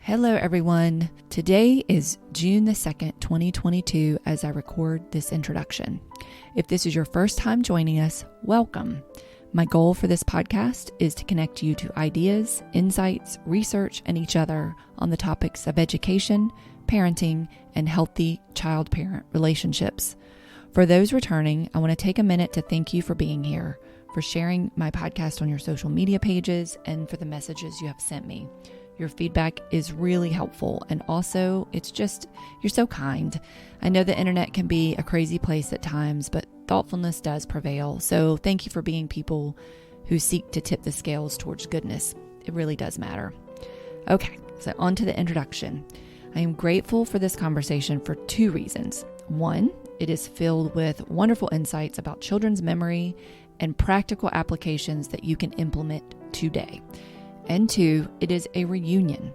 Hello, everyone. Today is June the 2nd, 2022, as I record this introduction. If this is your first time joining us, welcome. My goal for this podcast is to connect you to ideas, insights, research, and each other on the topics of education, parenting, and healthy child-parent relationships. For those returning, I want to take a minute to thank you for being here, for sharing my podcast on your social media pages, and for the messages you have sent me. Your feedback is really helpful, and also you're so kind. I know the internet can be a crazy place at times, but thoughtfulness does prevail. So thank you for being people who seek to tip the scales towards goodness. It really does matter. Okay, so on to the introduction. I am grateful for this conversation for two reasons. One, it is filled with wonderful insights about children's memory and practical applications that you can implement today. And two, it is a reunion.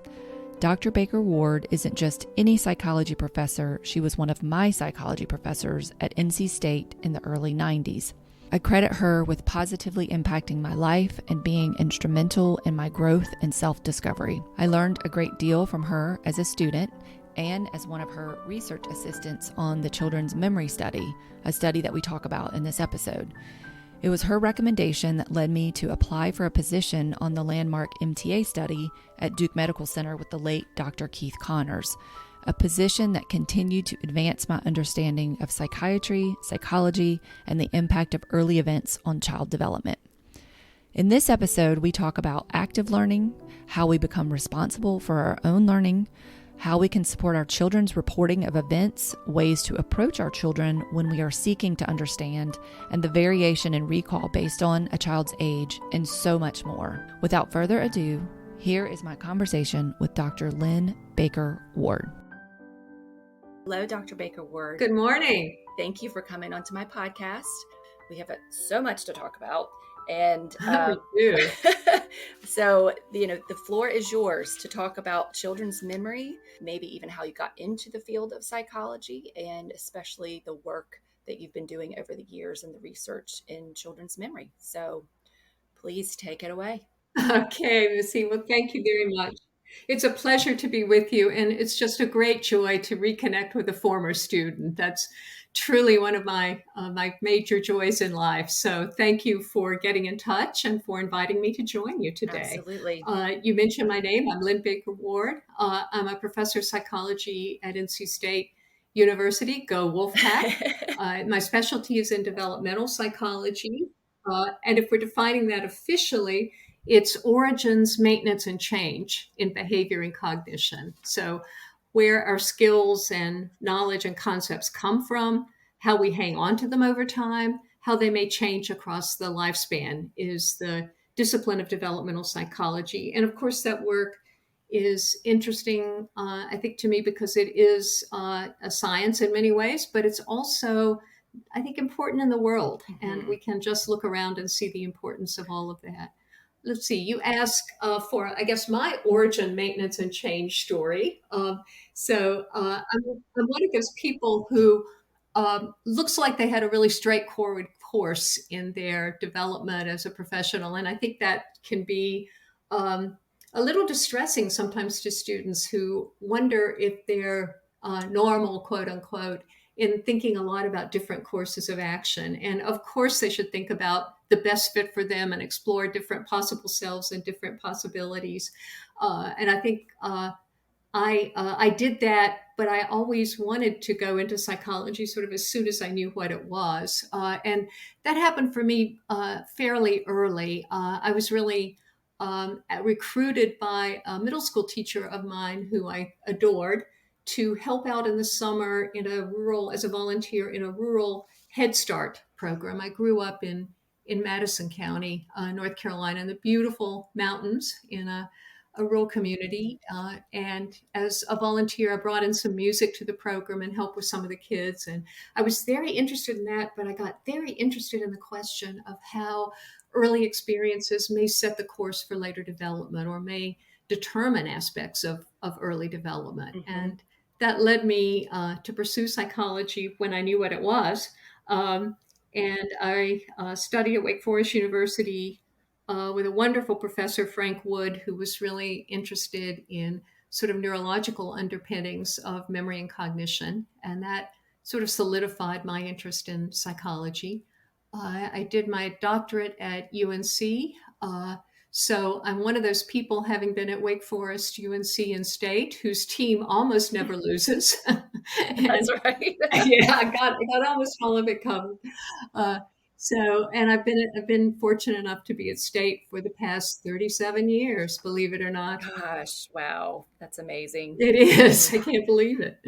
Dr. Baker-Ward isn't just any psychology professor. She was one of my psychology professors at NC State in the early 90s. I credit her with positively impacting my life and being instrumental in my growth and self-discovery. I learned a great deal from her as a student and as one of her research assistants on the Children's Memory Study, a study that we talk about in this episode. It was her recommendation that led me to apply for a position on the landmark MTA study at Duke Medical Center with the late Dr. Keith Connors, a position that continued to advance my understanding of psychiatry, psychology, and the impact of early events on child development. In this episode, we talk about active learning, how we become responsible for our own learning, how we can support our children's reporting of events, ways to approach our children when we are seeking to understand, and the variation in recall based on a child's age, and so much more. Without further ado, here is my conversation with Dr. Lynne Baker-Ward. Hello, Dr. Baker-Ward. Good morning. Thank you for coming onto my podcast. We have so much to talk about. And we do. So, the floor is yours to talk about children's memory, maybe even how you got into the field of psychology, and especially the work that you've been doing over the years and the research in children's memory. So please take it away. Okay, Missy. Well, thank you very much. It's a pleasure to be with you, and it's just a great joy to reconnect with a former student. That's truly one of my major joys in life. So thank you for getting in touch and for inviting me to join you today. Absolutely. You mentioned my name. I'm Lynne Baker-Ward. I'm a professor of psychology at NC State University. Go Wolfpack. My specialty is in developmental psychology. And if we're defining that officially, it's origins, maintenance, and change in behavior and cognition. So where our skills and knowledge and concepts come from, how we hang on to them over time, how they may change across the lifespan is the discipline of developmental psychology. And of course, that work is interesting, I think, to me because it is a science in many ways, but it's also, I think, important in the world. Mm-hmm. And we can just look around and see the importance of all of that. Let's see, you ask for, I guess, my origin, maintenance, and change story. So I'm one of those people who looks like they had a really straightforward course in their development as a professional. And I think that can be a little distressing sometimes to students who wonder if they're normal, quote unquote, in thinking a lot about different courses of action. And of course, they should think about the best fit for them and explore different possible selves and different possibilities. And I think I did that, but I always wanted to go into psychology sort of as soon as I knew what it was. And that happened for me fairly early. I was really recruited by a middle school teacher of mine who I adored to help out in the summer as a volunteer in a rural Head Start program. I grew up in Madison County, North Carolina, in the beautiful mountains in a rural community. And as a volunteer, I brought in some music to the program and helped with some of the kids. And I was very interested in that, but I got very interested in the question of how early experiences may set the course for later development or may determine aspects of early development. Mm-hmm. And that led me to pursue psychology when I knew what it was. And I studied at Wake Forest University with a wonderful professor, Frank Wood, who was really interested in sort of neurological underpinnings of memory and cognition, and that sort of solidified my interest in psychology. I did my doctorate at UNC. So I'm one of those people, having been at Wake Forest, UNC, and State, whose team almost never loses. That's And right. yeah, I got almost all of it covered. Uh, and I've been fortunate enough to be at State for the past 37 years, believe it or not. Gosh, wow, that's amazing. It is. I can't believe it.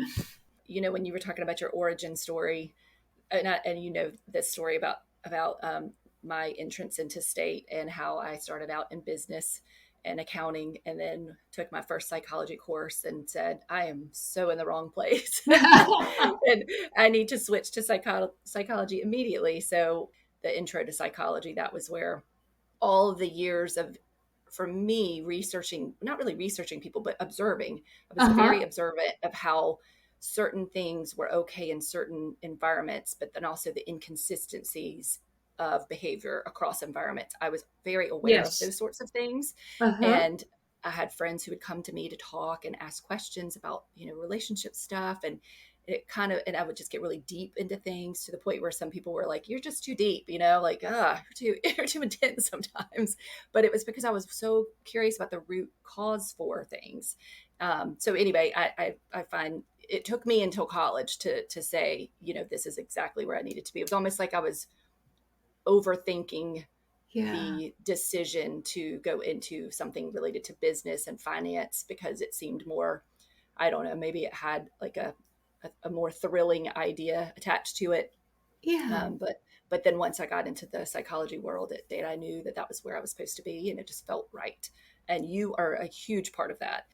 When you were talking about your origin story, and this story about my entrance into state and how I started out in business and accounting, and then took my first psychology course and said, I am so in the wrong place, and I need to switch to psychology immediately. So the intro to psychology, that was where all of the years of, for me, researching, not really researching people, but observing. I was Uh-huh. very observant of how certain things were okay in certain environments, but then also the inconsistencies of behavior across environments. I was very aware of Yes. those sorts of things. Uh-huh. And I had friends who would come to me to talk and ask questions about, relationship stuff. And I would just get really deep into things, to the point where some people were like, you're just too deep, like, you're too intense sometimes. But it was because I was so curious about the root cause for things. So anyway, I find it took me until college to say, this is exactly where I needed to be. It was almost like I was overthinking Yeah. the decision to go into something related to business and finance, because it seemed more, I don't know, maybe it had like a more thrilling idea attached to it. Yeah. But then once I got into the psychology world at Data, I knew that was where I was supposed to be, and it just felt right. And you are a huge part of that.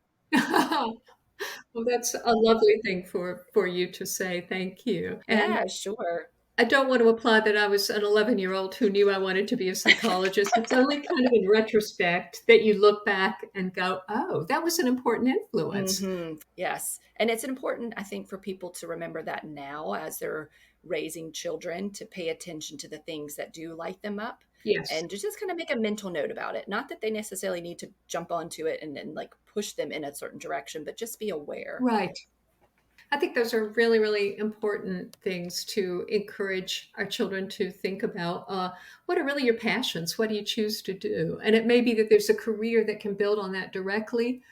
Well, that's a lovely thing for you to say. Thank you. And Yeah, sure. I don't want to imply that I was an 11-year-old who knew I wanted to be a psychologist. It's only kind of in retrospect that you look back and go, oh, that was an important influence. Yes. And it's important, I think, for people to remember that now as they're raising children, to pay attention to the things that do light them up, Yes. and to just kind of make a mental note about it. Not that they necessarily need to jump onto it and then like push them in a certain direction, but just be aware. Right. I think those are really, really important things to encourage our children to think about. What are really your passions? What do you choose to do? And it may be that there's a career that can build on that directly.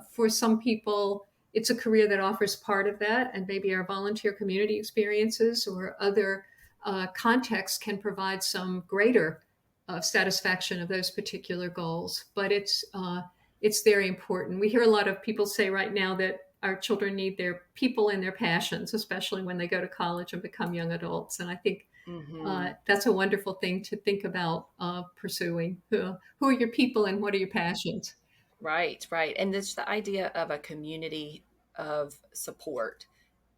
For some people, it's a career that offers part of that, and maybe our volunteer community experiences or other contexts can provide some greater satisfaction of those particular goals. But it's very important. We hear a lot of people say right now that our children need their people and their passions, especially when they go to college and become young adults. And I think Hmm. that's a wonderful thing to think about pursuing. Who are your people and what are your passions? Right, right. And it's the idea of a community of support,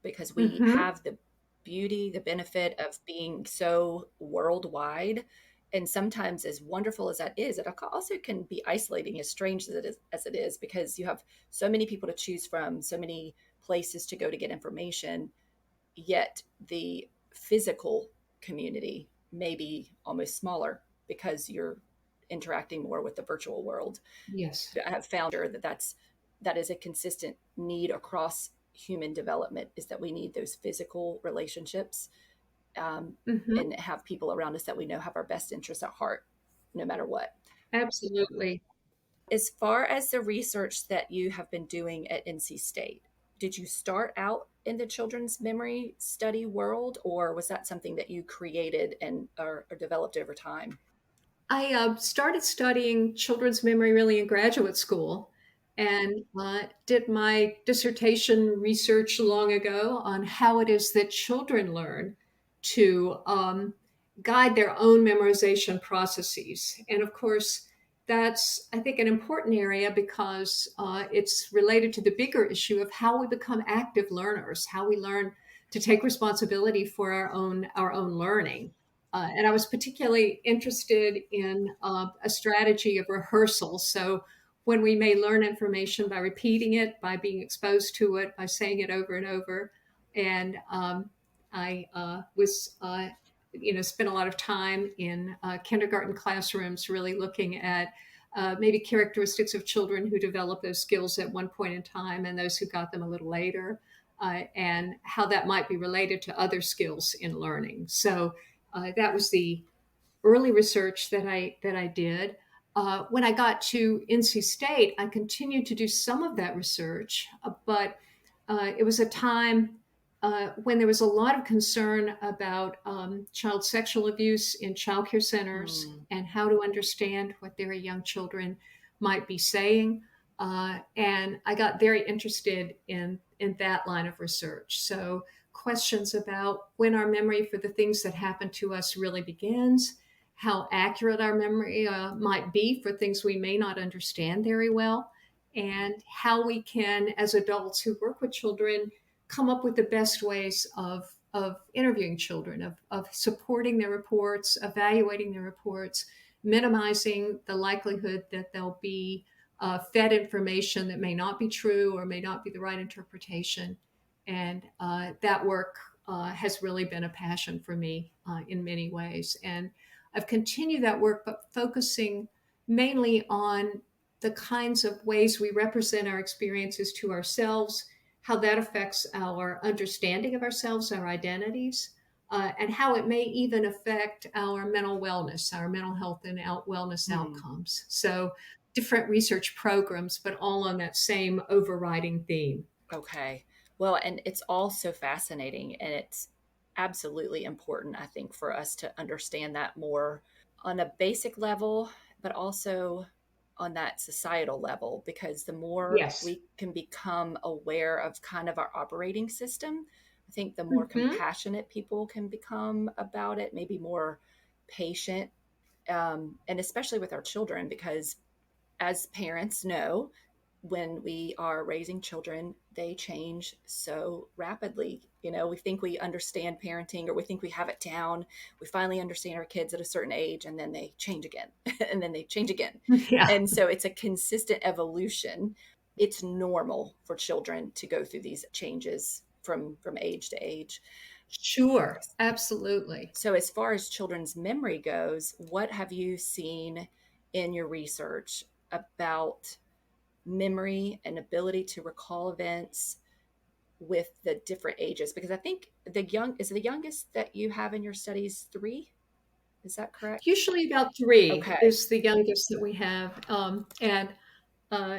because we Hmm. have the beauty, the benefit of being so worldwide. And sometimes, as wonderful as that is, it also can be isolating, as strange as it is, because you have so many people to choose from, so many places to go to get information, yet the physical community may be almost smaller because you're interacting more with the virtual world. Yes. I have found that is a consistent need across human development, is that we need those physical relationships, um, Hmm. and have people around us that we know have our best interests at heart, no matter what. Absolutely. As far as the research that you have been doing at NC State, did you start out in the children's memory study world, or was that something that you created and or developed over time? I started studying children's memory really in graduate school and did my dissertation research long ago on how it is that children learn to guide their own memorization processes. And of course, that's, I think, an important area because it's related to the bigger issue of how we become active learners, how we learn to take responsibility for our own learning. And I was particularly interested in a strategy of rehearsal. So when we may learn information by repeating it, by being exposed to it, by saying it over and over. And I was, spent a lot of time in kindergarten classrooms really looking at maybe characteristics of children who develop those skills at one point in time and those who got them a little later, and how that might be related to other skills in learning. So that was the early research that I did. When I got to NC State, I continued to do some of that research, but it was a time when there was a lot of concern about child sexual abuse in childcare centers and how to understand what very young children might be saying. And I got very interested in that line of research. So questions about when our memory for the things that happen to us really begins, how accurate our memory might be for things we may not understand very well, and how we can, as adults who work with children, come up with the best ways of interviewing children, of supporting their reports, evaluating their reports, minimizing the likelihood that they'll be fed information that may not be true or may not be the right interpretation. And that work has really been a passion for me in many ways. And I've continued that work, but focusing mainly on the kinds of ways we represent our experiences to ourselves, how that affects our understanding of ourselves, our identities, and how it may even affect our mental wellness, our mental health and wellness outcomes. So different research programs, but all on that same overriding theme. Okay. Well, and it's all so fascinating, and it's absolutely important, I think, for us to understand that more on a basic level, but also on that societal level, because the more Yes. we can become aware of kind of our operating system, I think the more Mm-hmm. compassionate people can become about it, maybe more patient, and especially with our children, because as parents know, when we are raising children, they change so rapidly. You know, we think we understand parenting, or we think we have it down. We finally understand our kids at a certain age, and then they change again, and then they change again. Yeah. And so it's a consistent evolution. It's normal for children to go through these changes from age to age. Sure. Absolutely. So, as far as children's memory goes, what have you seen in your research about memory and ability to recall events with the different ages? Because I think the youngest that you have in your studies 3. Is that correct? Usually about 3 Okay. is the youngest that we have. And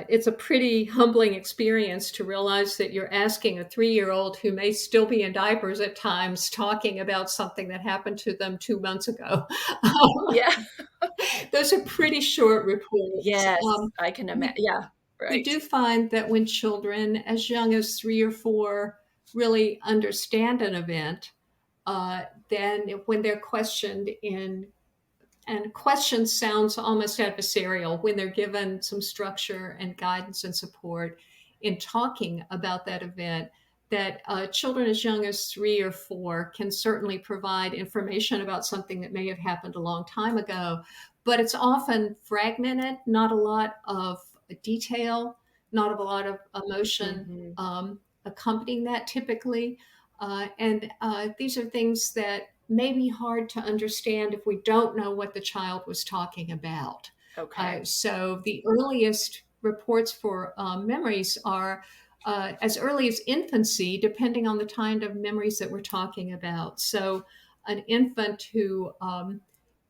it's a pretty humbling experience to realize that you're asking a 3-year-old who may still be in diapers at times talking about something that happened to them 2 months ago. Yeah. Those are pretty short reports. Yes, I can imagine. We, Yeah. we Right. do find that when children as young as 3 or 4 really understand an event, then when they're questioned in and question sounds almost adversarial when they're given some structure and guidance and support in talking about that event, that children as young as 3 or 4 can certainly provide information about something that may have happened a long time ago, but it's often fragmented, not a lot of detail, not a lot of emotion Mm-hmm. accompanying that typically. And these are things that may be hard to understand if we don't know what the child was talking about. Okay. So the earliest reports for memories are as early as infancy, depending on the kind of memories that we're talking about. So an infant who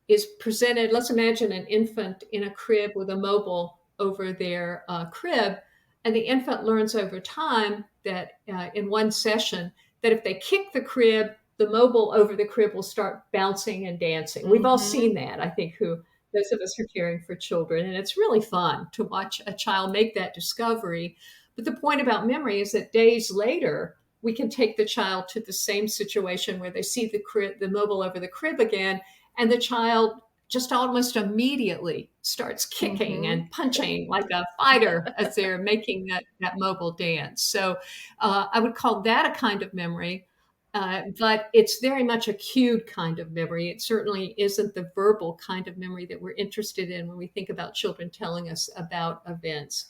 is presented, let's imagine an infant in a crib with a mobile over their crib, and the infant learns over time that in one session, that if they kick the crib, the mobile over the crib will start bouncing and dancing. We've all Mm-hmm. seen that, I think, who those of us who are caring for children. And it's really fun to watch a child make that discovery. But the point about memory is that days later, we can take the child to the same situation where they see the mobile over the crib again, and the child just almost immediately starts kicking Mm-hmm. and punching like a fighter as they're making that mobile dance. So I would call that a kind of memory. But it's very much a cued kind of memory. It certainly isn't the verbal kind of memory that we're interested in when we think about children telling us about events.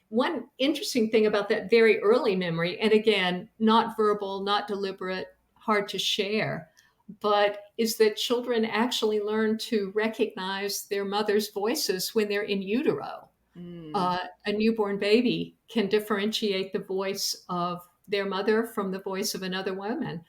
One interesting thing about that very early memory, and again, not verbal, not deliberate, hard to share, but is that children actually learn to recognize their mother's voices when they're in utero. Mm. A newborn baby can differentiate the voice of their mother from the voice of another woman,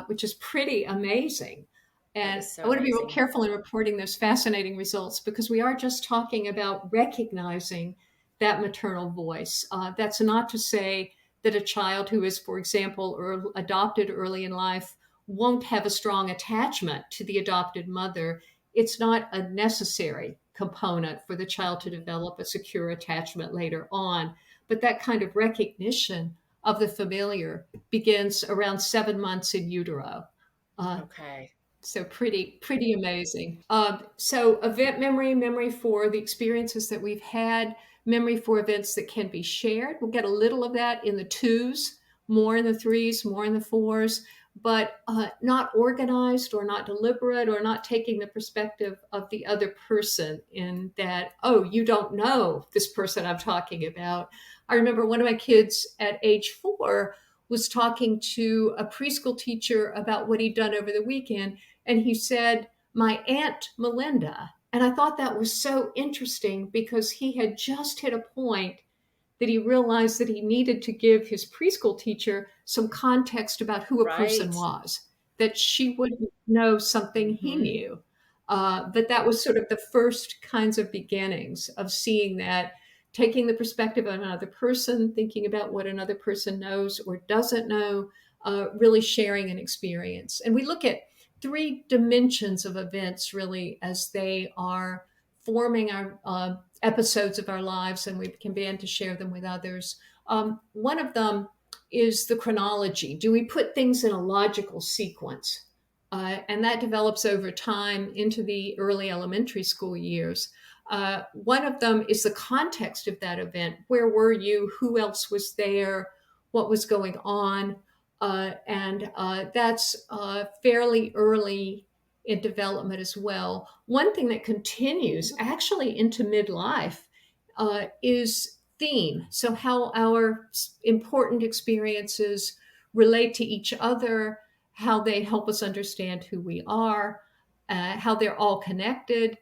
which is pretty amazing. That And is I so want to be real amazing. careful in reporting those fascinating results because we are just talking about recognizing that maternal voice. That's not to say that a child who is, for example, adopted early in life won't have a strong attachment to the adopted mother. It's not a necessary component for the child to develop a secure attachment later on. But that kind of recognition of the familiar begins around 7 months in utero. Uh, Okay. so pretty amazing. So event memory, memory for the experiences that we've had, memory for events that can be shared. We'll get a little of that in the twos, more in the threes, more in the fours, but not organized or not deliberate or not taking the perspective of the other person in that, oh, you don't know this person I'm talking about. I remember one of my kids at age 4 was talking to a preschool teacher about what he'd done over the weekend, and he said, my Aunt Melinda. And I thought that was so interesting because he had just hit a point that he realized that he needed to give his preschool teacher some context about who a person Right. was, that she wouldn't know something he Mm-hmm. knew. But that was sort of the first kinds of beginnings of seeing that, taking the perspective of another person, thinking about what another person knows or doesn't know, really sharing an experience. And we look at 3 dimensions of events really as they are forming our episodes of our lives, and we can begin to share them with others. One of them is the chronology. Do we put things in a logical sequence? And that develops over time into the early elementary school years. One of them is the context of that event. Where were you? Who else was there? What was going on? And that's fairly early in development as well. One thing that continues actually into midlife is theme. So, how our important experiences relate to each other, how they help us understand who we are, how they're all connected.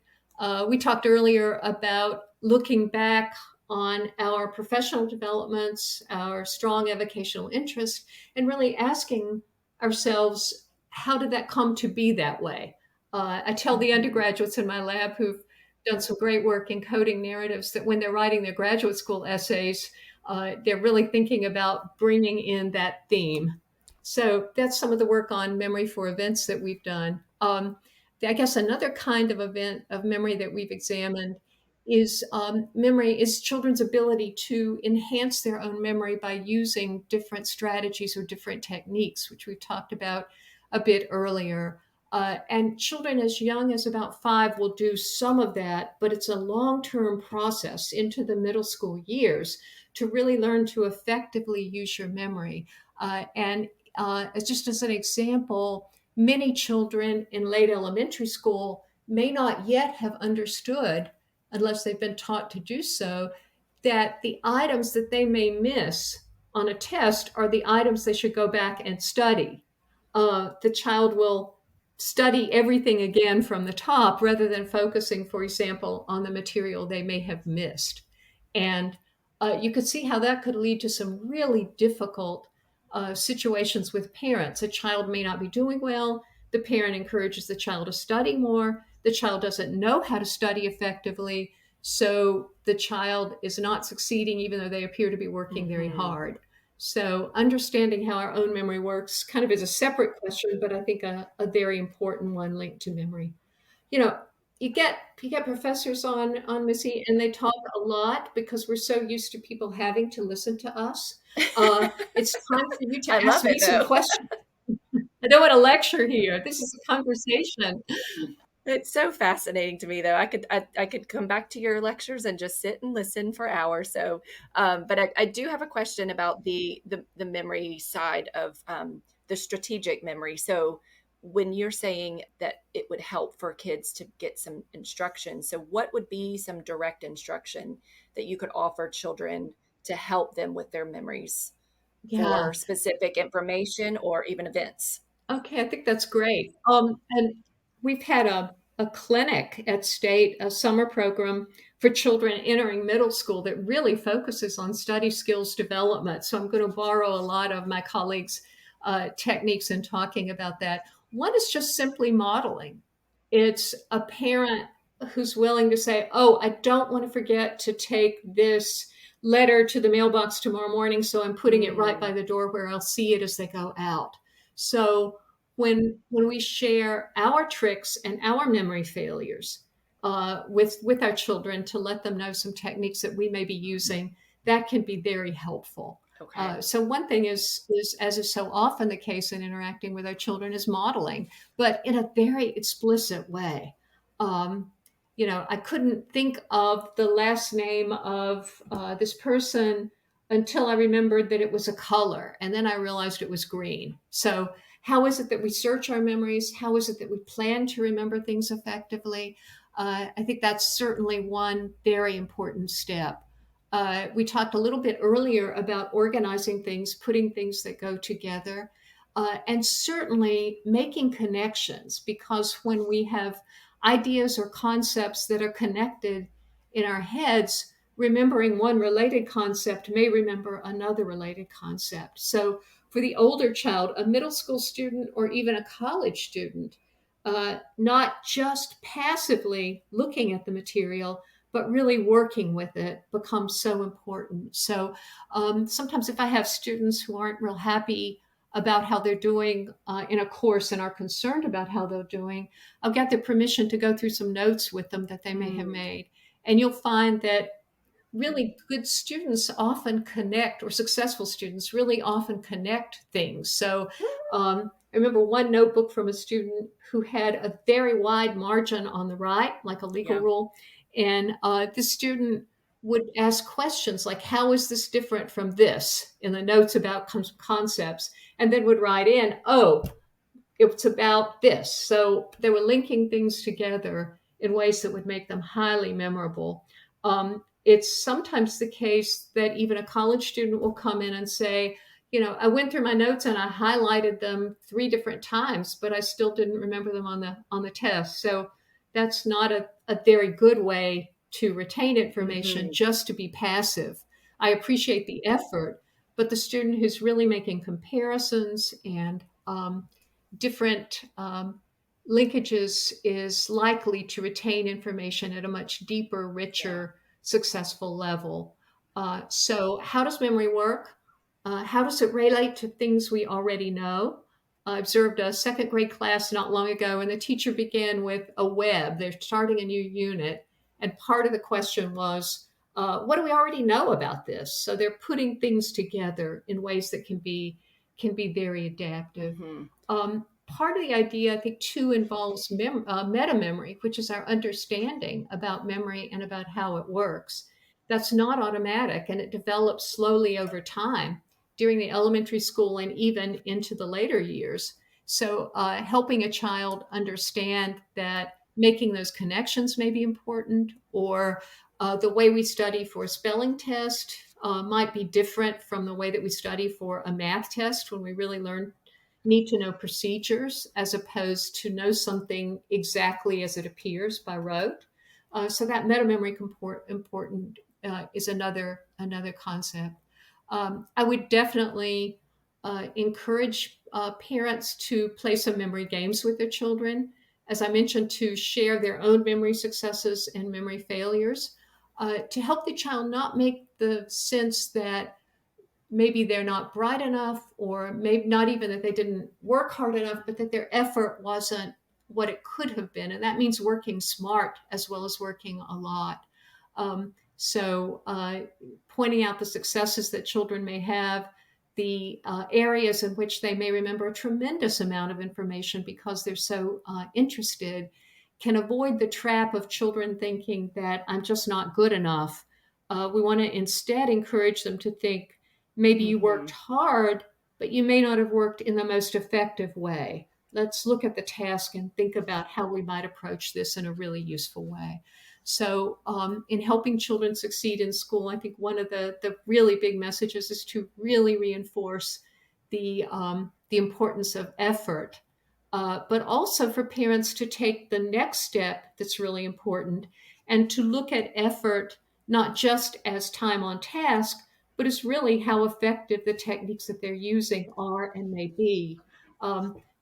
We talked earlier about looking back on our professional developments, our strong avocational interest, and really asking ourselves, how did that come to be that way? I tell the Mm-hmm. undergraduates in my lab who've done some great work in coding narratives that when they're writing their graduate school essays, they're really thinking about bringing in that theme. So that's some of the work on memory for events that we've done. I guess another kind of event of memory that we've examined is memory is children's ability to enhance their own memory by using different strategies or different techniques, which we've talked about a bit earlier. And children as young as about 5 will do some of that, but it's a long term process into the middle school years to really learn to effectively use your memory. And just as an example, many children in late elementary school may not yet have understood, unless they've been taught to do so, that the items that they may miss on a test are the items they should go back and study. The child will study everything again from the top rather than focusing, for example, on the material they may have missed. And you could see how that could lead to some really difficult situations with parents. A child may not be doing well. The parent encourages the child to study more. The child doesn't know how to study effectively. So the child is not succeeding, even though they appear to be working very Mm-hmm. hard. So understanding how our own memory works kind of is a separate question, but I think a very important one linked to memory. You know, you get professors on Missy, and they talk a lot because we're so used to people having to listen to us. It's time for you to I ask love me it some though. questions. I don't want to lecture here. This is a conversation. It's so fascinating to me, though. I could come back to your lectures and just sit and listen for hours. So, but I do have a question about the memory side of the strategic memory. So, when you're saying that it would help for kids to get some instruction, so what would be some direct instruction that you could offer children to help them with their memories Yeah. for specific information or even events? Okay, I think that's great. And we've had a clinic at State, a summer program for children entering middle school that really focuses on study skills development. So I'm going to borrow a lot of my colleagues' techniques in talking about that. One is just simply modeling. It's a parent who's willing to say, "Oh, I don't want to forget to take this letter to the mailbox tomorrow morning, so I'm putting it right by the door where I'll see it as they go out." So when we share our tricks and our memory failures with our children to let them know some techniques that we may be using, that can be very helpful. Okay. So one thing is as is so often the case in interacting with our children, is modeling, but in a very explicit way. Um, I couldn't think of the last name of this person until I remembered that it was a color, and then I realized it was green. So how is it that we search our memories? How is it that we plan to remember things effectively? I think that's certainly one very important step. We talked a little bit earlier about organizing things, putting things that go together, and certainly making connections, because when we have ideas or concepts that are connected in our heads, remembering one related concept may remember another related concept. So for the older child, a middle school student, or even a college student, not just passively looking at the material, but really working with it becomes so important. So sometimes if I have students who aren't real happy about how they're doing in a course and are concerned about how they're doing, I'll get their permission to go through some notes with them that they may have made. And you'll find that really good students often connect, or successful students really often connect things. So I remember one notebook from a student who had a very wide margin on the right, like a legal rule. And the student would ask questions like, how is this different from this, in the notes about concepts, and then would write in, oh, it's about this. So they were linking things together in ways that would make them highly memorable. It's sometimes the case that even a college student will come in and say, I went through my notes and I highlighted them 3 different times, but I still didn't remember them on the test. So that's not a very good way to retain information, just to be passive. I appreciate the effort, but the student who's really making comparisons and different linkages is likely to retain information at a much deeper, richer, successful level. So how does memory work? How does it relate to things we already know? I observed a second grade class not long ago, and the teacher began with a web. They're starting a new unit, and part of the question was, what do we already know about this? So they're putting things together in ways that can be very adaptive. Part of the idea, I think, too, involves meta memory, which is our understanding about memory and about how it works. That's not automatic, and it develops slowly over time during the elementary school and even into the later years. So, helping a child understand that making those connections may be important, or the way we study for a spelling test might be different from the way that we study for a math test, when we really need to know procedures as opposed to know something exactly as it appears by rote. So that meta memory important is another concept. I would definitely encourage parents to play some memory games with their children, as I mentioned, to share their own memory successes and memory failures, to help the child not make the sense that maybe they're not bright enough, or maybe not even that they didn't work hard enough, but that their effort wasn't what it could have been. And that means working smart as well as working a lot. So pointing out the successes that children may have, the areas in which they may remember a tremendous amount of information because they're so interested, can avoid the trap of children thinking that I'm just not good enough. We want to instead encourage them to think, maybe you worked hard, but you may not have worked in the most effective way. Let's look at the task and think about how we might approach this in a really useful way. So in helping children succeed in school, I think one of the really big messages is to really reinforce the importance of effort, but also for parents to take the next step that's really important and to look at effort not just as time on task, but as really how effective the techniques that they're using are and may be.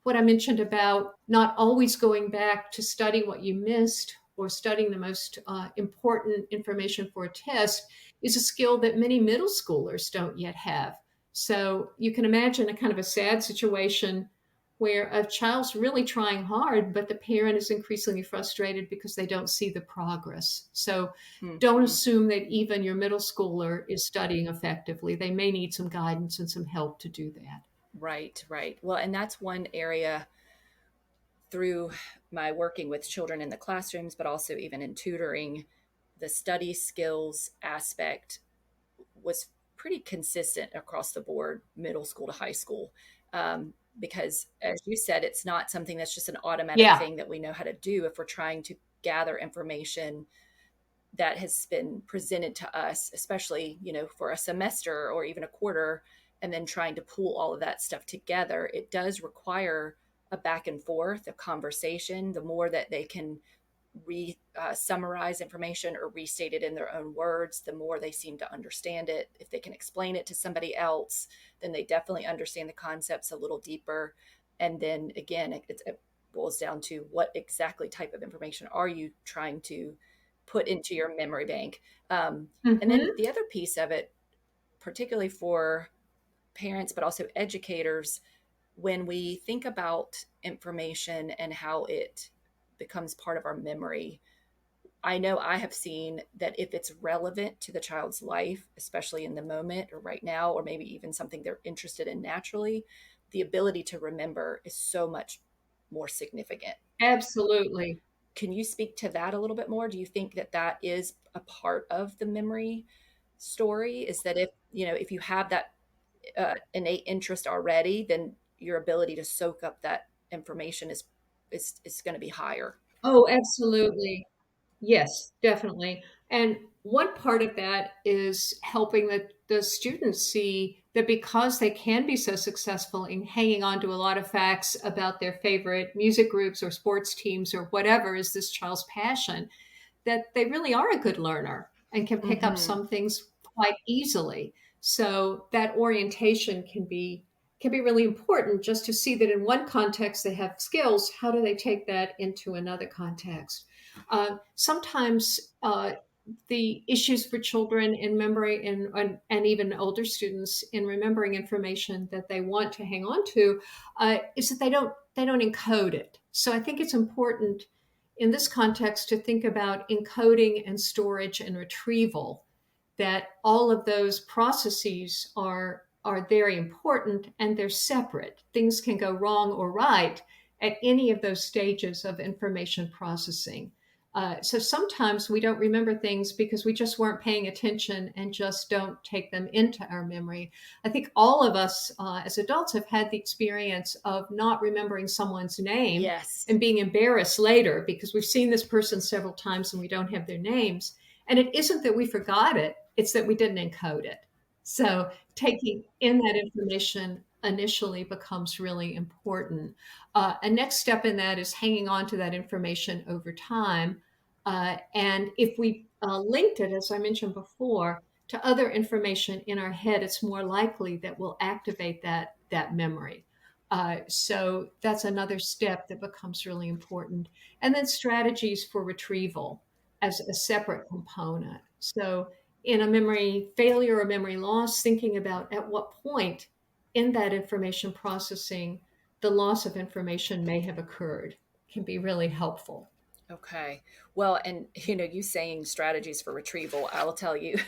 What I mentioned about not always going back to study what you missed or studying the most important information for a test is a skill that many middle schoolers don't yet have. So you can imagine a kind of a sad situation where a child's really trying hard, but the parent is increasingly frustrated because they don't see the progress. So don't assume that even your middle schooler is studying effectively. They may need some guidance and some help to do that. Right, right. Well, and that's one area through my working with children in the classrooms, but also even in tutoring, the study skills aspect was pretty consistent across the board, middle school to high school. Because as you said, it's not something that's just an automatic Yeah. thing that we know how to do if we're trying to gather information that has been presented to us, especially, for a semester or even a quarter, and then trying to pull all of that stuff together. It does require a back and forth, a conversation. The more that they can summarize information or restate it in their own words, the more they seem to understand it. If they can explain it to somebody else, then they definitely understand the concepts a little deeper. And then again, it boils down to what exactly type of information are you trying to put into your memory bank. And then the other piece of it, particularly for parents, but also educators, when we think about information and how it becomes part of our memory, I know I have seen that if it's relevant to the child's life, especially in the moment or right now, or maybe even something they're interested in naturally, the ability to remember is so much more significant. Absolutely. Can you speak to that a little bit more? Do you think that that is a part of the memory story? Is that if you have that innate interest already, then your ability to soak up that information is going to be higher. Oh, absolutely. Yes, definitely. And one part of that is helping the students see that because they can be so successful in hanging on to a lot of facts about their favorite music groups or sports teams or whatever is this child's passion, that they really are a good learner and can pick up Mm-hmm. some things quite easily. So that orientation can be really important just to see that in one context they have skills. How do they take that into another context? Sometimes the issues for children in memory and even older students in remembering information that they want to hang on to is that they don't encode it. So I think it's important in this context to think about encoding and storage and retrieval, that all of those processes are very important and they're separate. Things can go wrong or right at any of those stages of information processing. So sometimes we don't remember things because we just weren't paying attention and just don't take them into our memory. I think all of us as adults have had the experience of not remembering someone's name Yes. and being embarrassed later because we've seen this person several times and we don't have their names. And it isn't that we forgot it, it's that we didn't encode it. So taking in that information initially becomes really important. A next step in that is hanging on to that information over time. And if we linked it, as I mentioned before, to other information in our head, it's more likely that we'll activate that memory. So that's another step that becomes really important. And then strategies for retrieval as a separate component. So in a memory failure or memory loss, thinking about at what point in that information processing the loss of information may have occurred can be really helpful. Okay. Well, and you saying strategies for retrieval, I will tell you,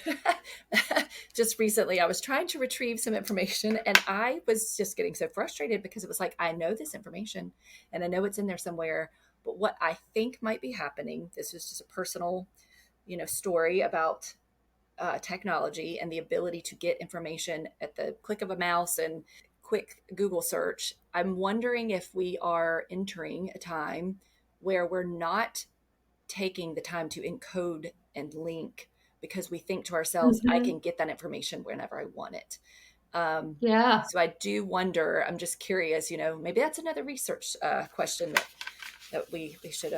just recently I was trying to retrieve some information and I was just getting so frustrated because it was like, I know this information and I know it's in there somewhere, but what I think might be happening, this is just a personal, story about technology and the ability to get information at the click of a mouse and quick Google search. I'm wondering if we are entering a time where we're not taking the time to encode and link because we think to ourselves, I Mm-hmm. can get that information whenever I want it. Yeah. So I do wonder, I'm just curious, maybe that's another research question that we should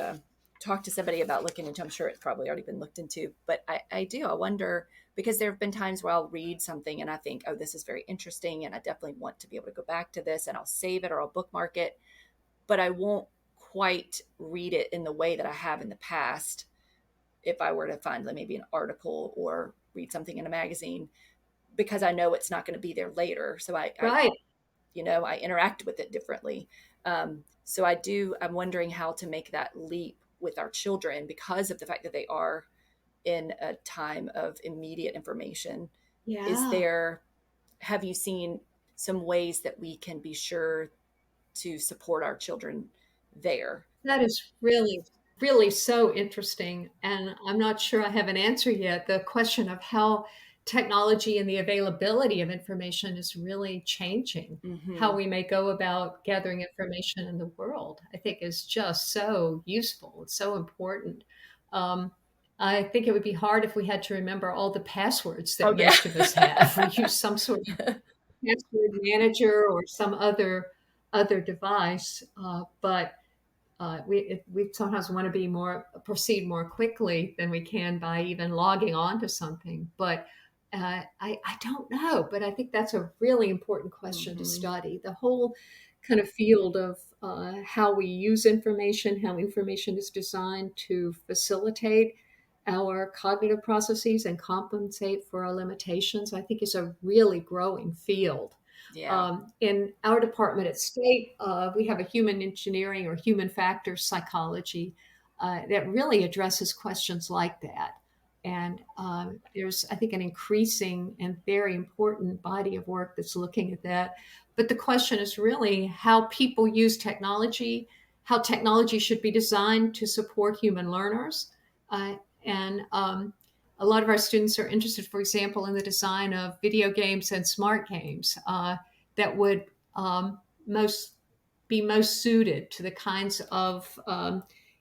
talk to somebody about looking into. I'm sure it's probably already been looked into, but I wonder, because there have been times where I'll read something and I think, oh, this is very interesting, and I definitely want to be able to go back to this, and I'll save it or I'll bookmark it, but I won't quite read it in the way that I have in the past if I were to find like maybe an article or read something in a magazine, because I know it's not going to be there later. So Right. I interact with it differently. So I'm wondering how to make that leap with our children because of the fact that they are in a time of immediate information. Yeah. Have you seen some ways that we can be sure to support our children there? That is really, really so interesting. And I'm not sure I have an answer yet. The question of how technology and the availability of information is really changing how Mm-hmm. we may go about gathering information in the world, I think is just so useful. It's so important. Um, I think it would be hard if we had to remember all the passwords Oh that yeah. most of us have. We use some sort of password manager or some other device, but we sometimes want to proceed more quickly than we can by even logging on to something. But I don't know, but I think that's a really important question to Mm-hmm. study. The whole kind of field of how we use information, how information is designed to facilitate our cognitive processes and compensate for our limitations, I think is a really growing field. Yeah. In our department at State, we have a human engineering or human factors psychology that really addresses questions like that. And there's, I think, an increasing and very important body of work that's looking at that. But the question is really how people use technology, how technology should be designed to support human learners. And A lot of our students are interested, for example, in the design of video games and smart games that would um, most be most suited to the kinds of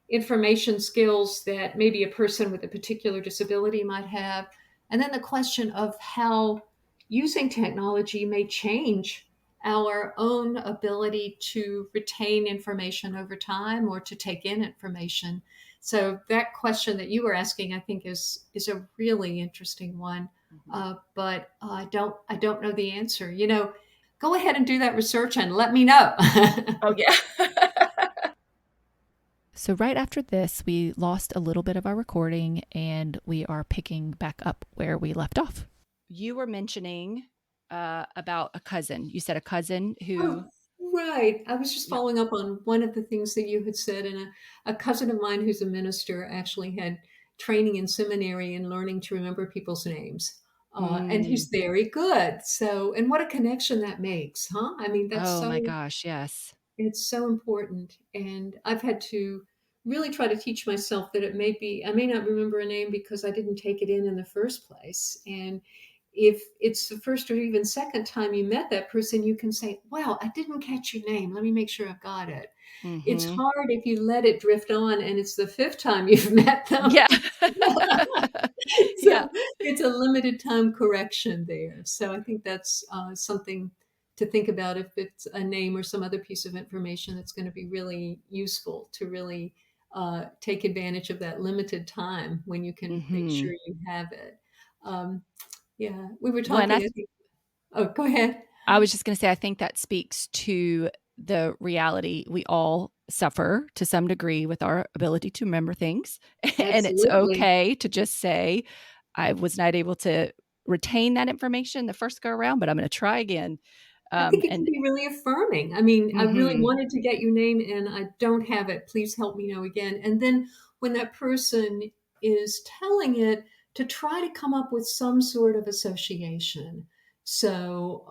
information skills that maybe a person with a particular disability might have. And then the question of how using technology may change our own ability to retain information over time or to take in information. So that question that you were asking, I think, is a really interesting one. Mm-hmm. But I don't know the answer. Go ahead and do that research and let me know. Oh yeah. So, right after this, we lost a little bit of our recording and we are picking back up where we left off. You were mentioning about a cousin. You said a cousin who. Oh, right. I was just Yeah. following up on one of the things that you had said. And a cousin of mine who's a minister actually had training in seminary and learning to remember people's names. And Mm. he's very good. So, and what a connection that makes, huh? I mean, Oh my gosh, yes. it's so important. And I've had to really try to teach myself that I may not remember a name because I didn't take it in the first place. And if it's the first or even second time you met that person, you can say, wow, I didn't catch your name. Let me make sure I've got it. It's Mm-hmm. hard if you let it drift on and it's the fifth time you've met them. Yeah. Yeah. So it's a limited time correction there. So I think that's something to think about if it's a name or some other piece of information that's going to be really useful to really take advantage of that limited time when you can make Mm-hmm. sure you have it. Um, yeah, we were Well, and talking. I think, oh, go ahead. I was just going to say, I think that speaks to the reality we all suffer to some degree with our ability to remember things. And it's Absolutely. okay to just say, I was not able to retain that information the first go around, but I'm going to try again. I think it can And be really affirming. I mean, I really mm-hmm, wanted to get your name and I don't have it. Please help me know again. And then when that person is telling it, to try to come up with some sort of association. So,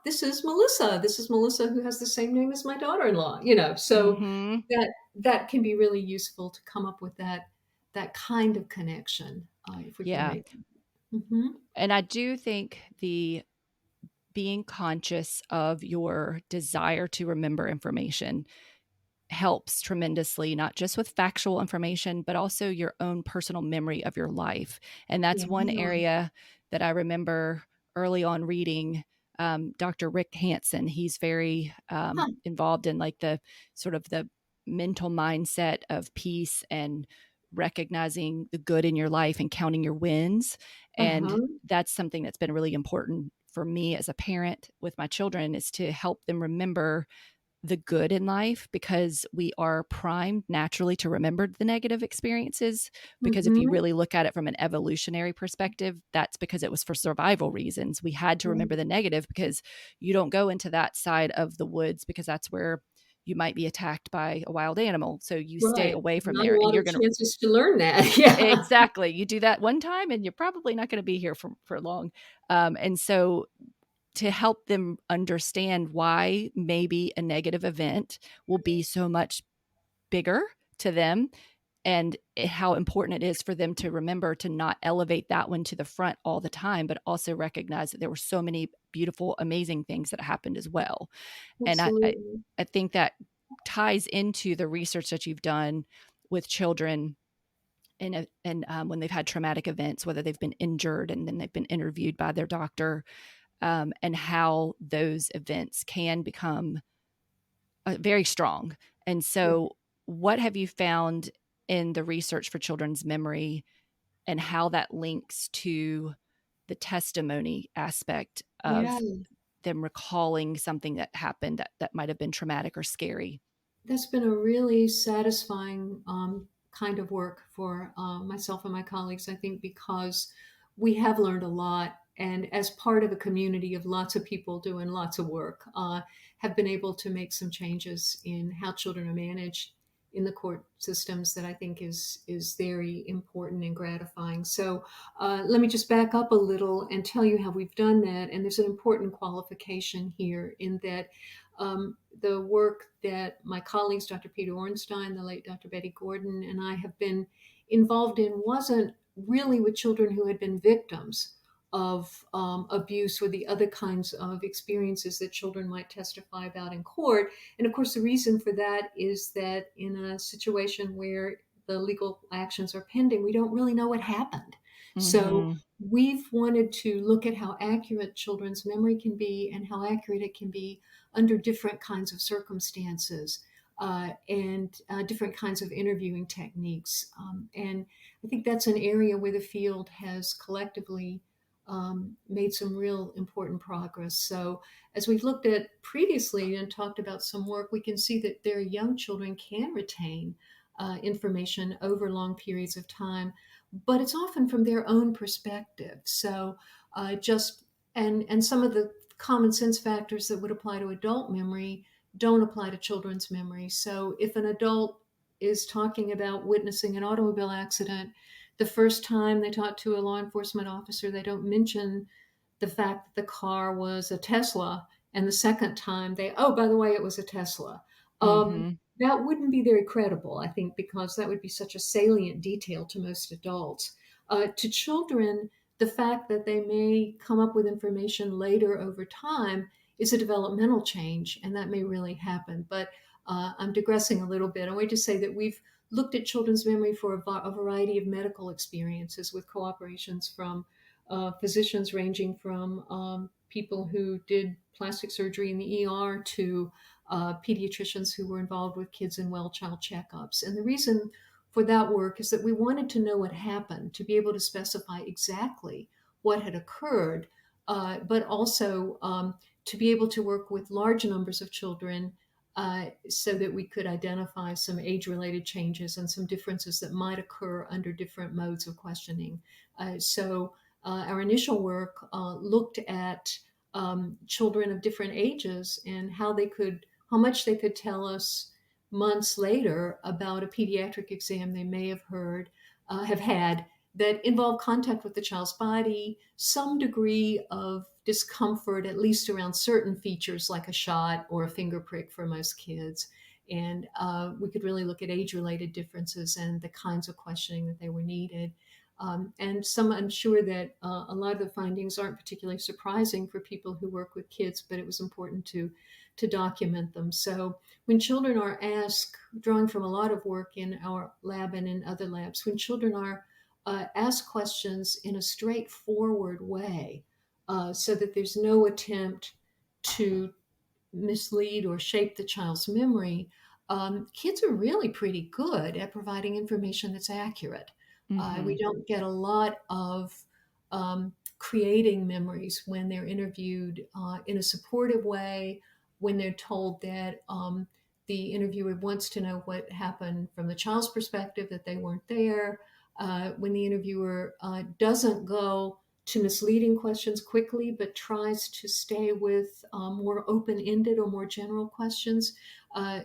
this is Melissa. This is Melissa who has the same name as my daughter-in-law. So mm-hmm, that can be really useful to come up with that kind of connection if we can yeah. make it. Hmm. And I do think the being conscious of your desire to remember information helps tremendously, not just with factual information, but also your own personal memory of your life. And that's Yeah. one area that I remember early on reading Dr. Rick Hansen. He's very involved in like the sort of the mental mindset of peace and recognizing the good in your life and counting your wins. And that's something that's been really important for me as a parent with my children, is to help them remember the good in life, because we are primed naturally to remember the negative experiences. Because if you really look at it from an evolutionary perspective, that's because it was for survival reasons. We had to remember the negative because you don't go into that side of the woods, because that's where you might be attacked by a wild animal. So you stay Right. away from Not a there, and lot you're of going to chances to learn that. Yeah. exactly. You do that one time and you're probably not going to be here for long. And so to help them understand why maybe a negative event will be so much bigger to them, and how important it is for them to remember to not elevate that one to the front all the time, but also recognize that there were so many beautiful, amazing things that happened as well. And Absolutely. I think that ties into the research that you've done with children, and when they've had traumatic events, whether they've been injured and then they've been interviewed by their doctor, and how those events can become very strong. And so, what have you found in the research for children's memory, and how that links to the testimony aspect Yeah. of them recalling something that happened that might have been traumatic or scary? That's been a really satisfying kind of work for myself and my colleagues, I think, because we have learned a lot. And as part of a community of lots of people doing lots of work, have been able to make some changes in how children are managed in the court systems that I think is very important and gratifying. So let me just back up a little and tell you how we've done that. And there's an important qualification here, in that the work that my colleagues, Dr. Peter Ornstein, the late Dr. Betty Gordon, and I have been involved in wasn't really with children who had been victims of abuse or the other kinds of experiences that children might testify about in court. And of course, the reason for that is that in a situation where the legal actions are pending, we don't really know what happened. So Mm-hmm. we've wanted to look at how accurate children's memory can be and how accurate it can be under different kinds of circumstances, and different kinds of interviewing techniques. And I think that's an area where the field has collectively made some real important progress. So, as we've looked at previously and talked about some work, we can see that their young children can retain information over long periods of time, but it's often from their own perspective. So, just and some of the common sense factors that would apply to adult memory don't apply to children's memory. So if an adult is talking about witnessing an automobile accident, the first time they talk to a law enforcement officer, they don't mention the fact that the car was a Tesla. And the second time oh, by the way, it was a Tesla. Um, Mm-hmm. that wouldn't be very credible, I think, because that would be such a salient detail to most adults. To children, the fact that they may come up with information later over time is a developmental change, and that may really happen. But I'm digressing a little bit. I want to say that we've looked at children's memory for a variety of medical experiences with cooperations from physicians ranging from people who did plastic surgery in the ER to pediatricians who were involved with kids in well child checkups. And the reason for that work is that we wanted to know what happened, to be able to specify exactly what had occurred, but also to be able to work with large numbers of children, so that we could identify some age-related changes and some differences that might occur under different modes of questioning. Our initial work looked at children of different ages and how much they could tell us months later about a pediatric exam they may have had that involved contact with the child's body, some degree of discomfort, at least around certain features like a shot or a finger prick for most kids. And we could really look at age-related differences and the kinds of questioning that they were needed. And I'm sure that a lot of the findings aren't particularly surprising for people who work with kids, but it was important to document them. So when children are asked, drawing from a lot of work in our lab and in other labs, when children are asked questions in a straightforward way so that there's no attempt to mislead or shape the child's memory, kids are really pretty good at providing information that's accurate. Mm-hmm. We don't get a lot of creating memories when they're interviewed in a supportive way, when they're told that the interviewer wants to know what happened from the child's perspective, that they weren't there, when the interviewer doesn't go to misleading questions quickly, but tries to stay with more open-ended or more general questions,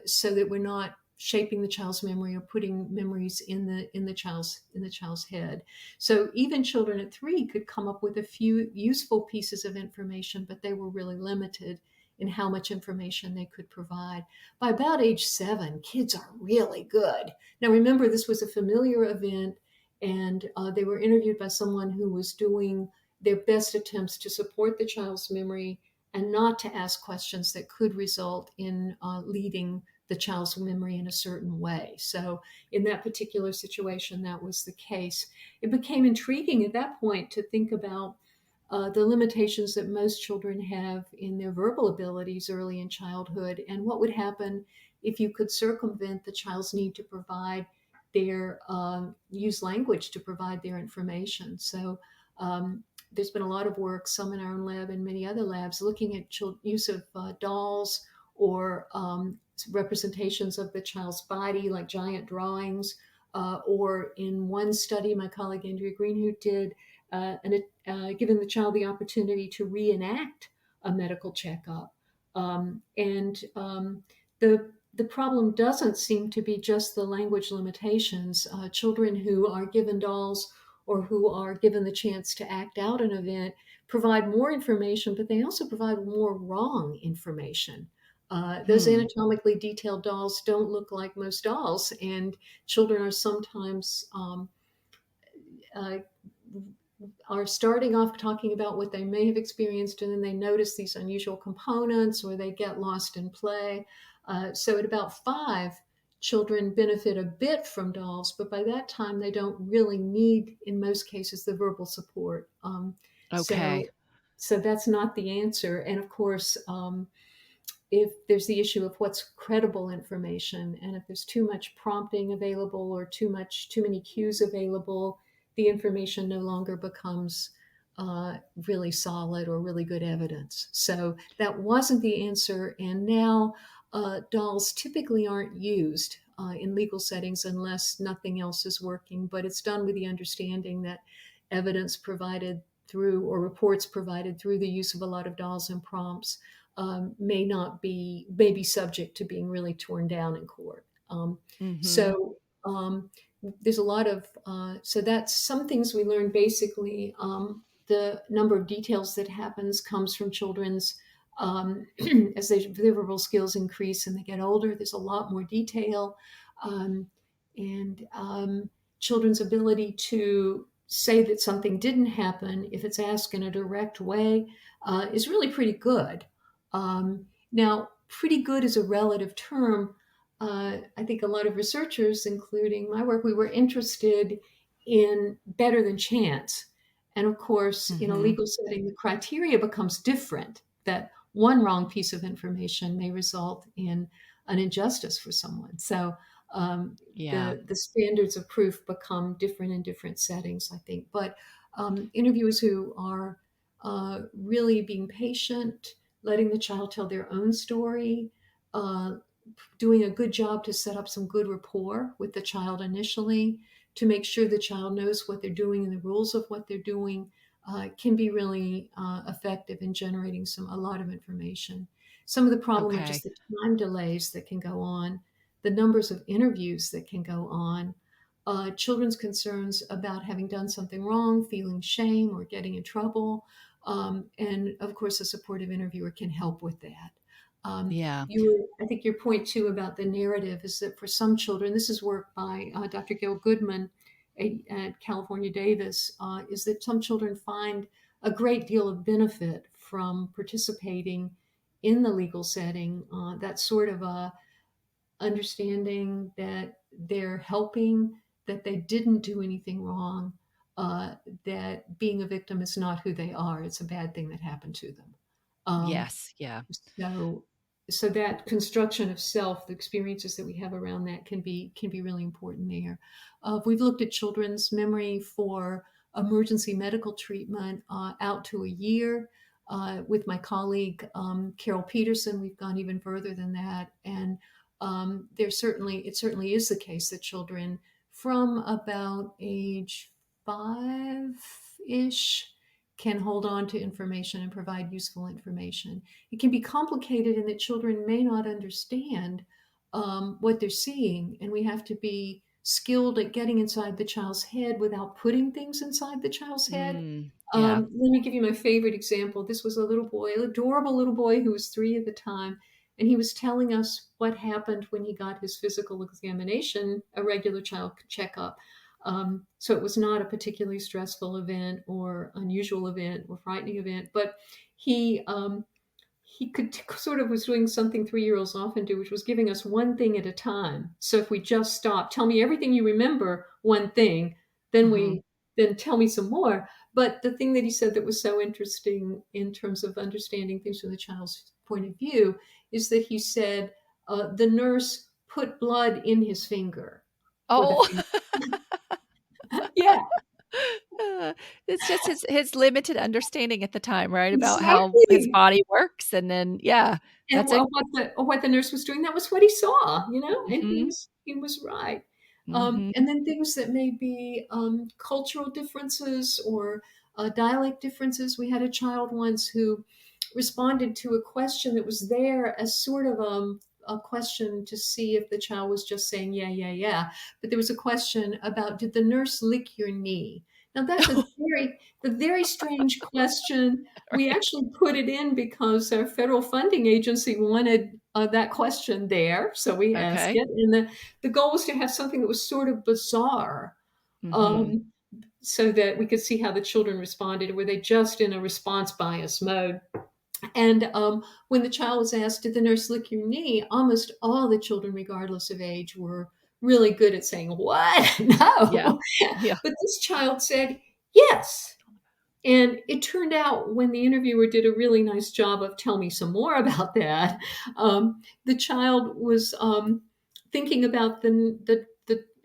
so that we're not shaping the child's memory or putting memories in the child's head. So even children at 3 could come up with a few useful pieces of information, but they were really limited in how much information they could provide. By about age 7, kids are really good. Now remember, this was a familiar event, and they were interviewed by someone who was doing their best attempts to support the child's memory and not to ask questions that could result in leading the child's memory in a certain way. So, in that particular situation, that was the case. It became intriguing at that point to think about the limitations that most children have in their verbal abilities early in childhood, and what would happen if you could circumvent the child's need to provide their use language to provide their information. So there's been a lot of work, some in our own lab and many other labs, looking at use of dolls or representations of the child's body, like giant drawings, or in one study, my colleague Andrea Greenhoot did, giving the child the opportunity to reenact a medical checkup. The problem doesn't seem to be just the language limitations. Children who are given dolls or who are given the chance to act out an event provide more information, but they also provide more wrong information. Those Hmm. anatomically detailed dolls don't look like most dolls, and children are sometimes uh, are starting off talking about what they may have experienced, and then they notice these unusual components or they get lost in play. So at about 5, children benefit a bit from dolls, but by that time they don't really need, in most cases, the verbal support. Okay. So, so that's not the answer. And of course, if there's the issue of what's credible information, and if there's too much prompting available or too many cues available, the information no longer becomes really solid or really good evidence. So that wasn't the answer, and now dolls typically aren't used in legal settings unless nothing else is working, but it's done with the understanding that evidence provided through, or reports provided through, the use of a lot of dolls and prompts may be subject to being really torn down in court. Mm-hmm. So there's a lot of so that's some things we learned. Basically, the number of details that happens comes from children's as their verbal skills increase and they get older. There's a lot more detail, um, and children's ability to say that something didn't happen if it's asked in a direct way is really pretty good. Now, pretty good is a relative term. I think a lot of researchers, including my work, we were interested in better than chance. And of course, in a Mm-hmm. legal setting, the criteria becomes different, that one wrong piece of information may result in an injustice for someone. So Yeah. the standards of proof become different in different settings, I think. But interviewers who are really being patient, letting the child tell their own story, uh, doing a good job to set up some good rapport with the child initially, to make sure the child knows what they're doing and the rules of what they're doing, can be really effective in generating a lot of information. Some of the problem are just Okay. the time delays that can go on, the numbers of interviews that can go on, children's concerns about having done something wrong, feeling shame or getting in trouble. And of course, a supportive interviewer can help with that. Um, Yeah. I think your point too about the narrative is that for some children, this is work by Dr. Gail Goodman at California Davis, is that some children find a great deal of benefit from participating in the legal setting. That sort of understanding that they're helping, that they didn't do anything wrong, that being a victim is not who they are. It's a bad thing that happened to them. Um, Yes. Yeah. so, so that construction of self, the experiences that we have around that can be really important there. We've looked at children's memory for emergency medical treatment out to a year. With my colleague Carol Peterson, we've gone even further than that, and it certainly is the case that children from about age 5-ish can hold on to information and provide useful information. It can be complicated in that children may not understand what they're seeing, and we have to be skilled at getting inside the child's head without putting things inside the child's head. Yeah. Let me give you my favorite example. This was a little boy, an adorable little boy who was 3 at the time, and he was telling us what happened when he got his physical examination, a regular child checkup. So it was not a particularly stressful event or unusual event or frightening event, but he he could sort of was doing something 3-year-olds often do, which was giving us one thing at a time. So if we just stop, tell me everything you remember, one thing, then Hmm. then tell me some more. But the thing that he said that was so interesting in terms of understanding things from the child's point of view is that he said the nurse put blood in his finger for the Oh, finger. Yeah, Uh, it's just his limited understanding at the time, right? About how his exactly. body works. And then, yeah, And that's it. what the nurse was doing, that was what he saw, and Hmm. he was right. Hmm. And then things that may be cultural differences or dialect differences. We had a child once who responded to a question that was there as sort of a question to see if the child was just saying yeah, yeah, yeah. But there was a question about, did the nurse lick your knee? Now that's a very strange question. We Right. actually put it in because our federal funding agency wanted that question there, so we asked Okay. it. And the goal was to have something that was sort of bizarre, Hmm. um, so that we could see how the children responded. Were they just in a response bias mode? And when the child was asked, "Did the nurse lick your knee?" almost all the children, regardless of age, were really good at saying, "What? Yeah. No." Yeah. But this child said, "Yes." And it turned out when the interviewer did a really nice job of tell me some more about that, the child was thinking about the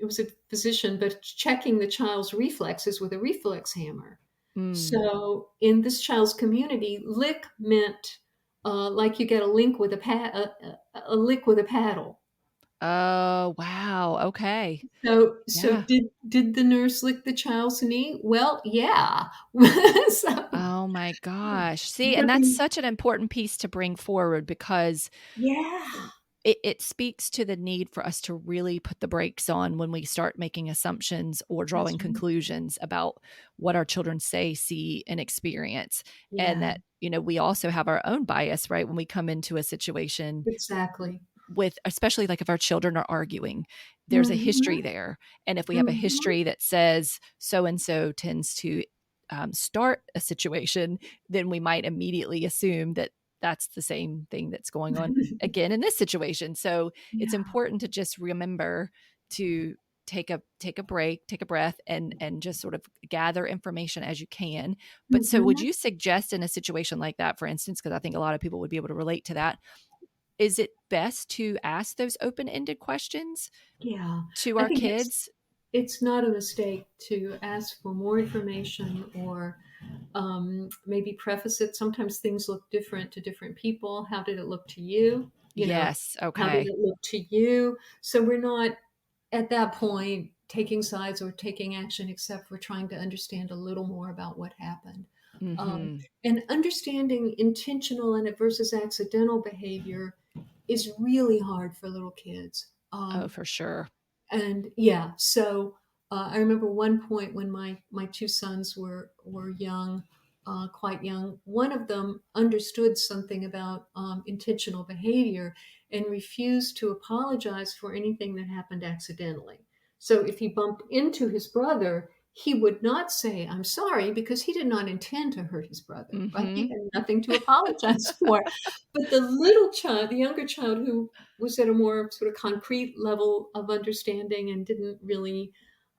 it was a physician, but checking the child's reflexes with a reflex hammer. Mm. So in this child's community, lick meant like you get a link with a lick with a paddle. Oh, wow. Okay. So Yeah. did the nurse lick the child's knee? Well, yeah. So, Oh my gosh. See, and but that's the, such an important piece to bring forward because yeah. it speaks to the need for us to really put the brakes on when we start making assumptions or That's drawing right. conclusions about what our children say, see, and experience. And Yeah, that, we also have our own bias, right? When we come into a situation exactly. with, especially like if our children are arguing, there's a history Mhm, there. And if we have a mhm. history that says so and so tends to start a situation, then we might immediately assume that that's the same thing that's going on again in this situation. So it's Yeah, important to just remember to take a break, take a breath, and just sort of gather information as you can. But so would mhm. you suggest in a situation like that, for instance, because I think a lot of people would be able to relate to that, is it best to ask those open-ended questions Yeah. to I our think kids? it's not a mistake to ask for more information or maybe preface it. Sometimes things look different to different people. How did it look to you? Yes, How did okay. it look to you? So we're not at that point taking sides or taking action, except we're trying to understand a little more about what happened. Um, Mhm. and understanding intentional and versus accidental behavior is really hard for little kids. Oh, for sure. And yeah, so I remember one point when my two sons were young, quite young. One of them understood something about intentional behavior and refused to apologize for anything that happened accidentally. So if he bumped into his brother, he would not say, "I'm sorry," because he did not intend to hurt his brother, right? He Mhm. had nothing to apologize for. But the little child, the younger child who was at a more sort of concrete level of understanding and didn't really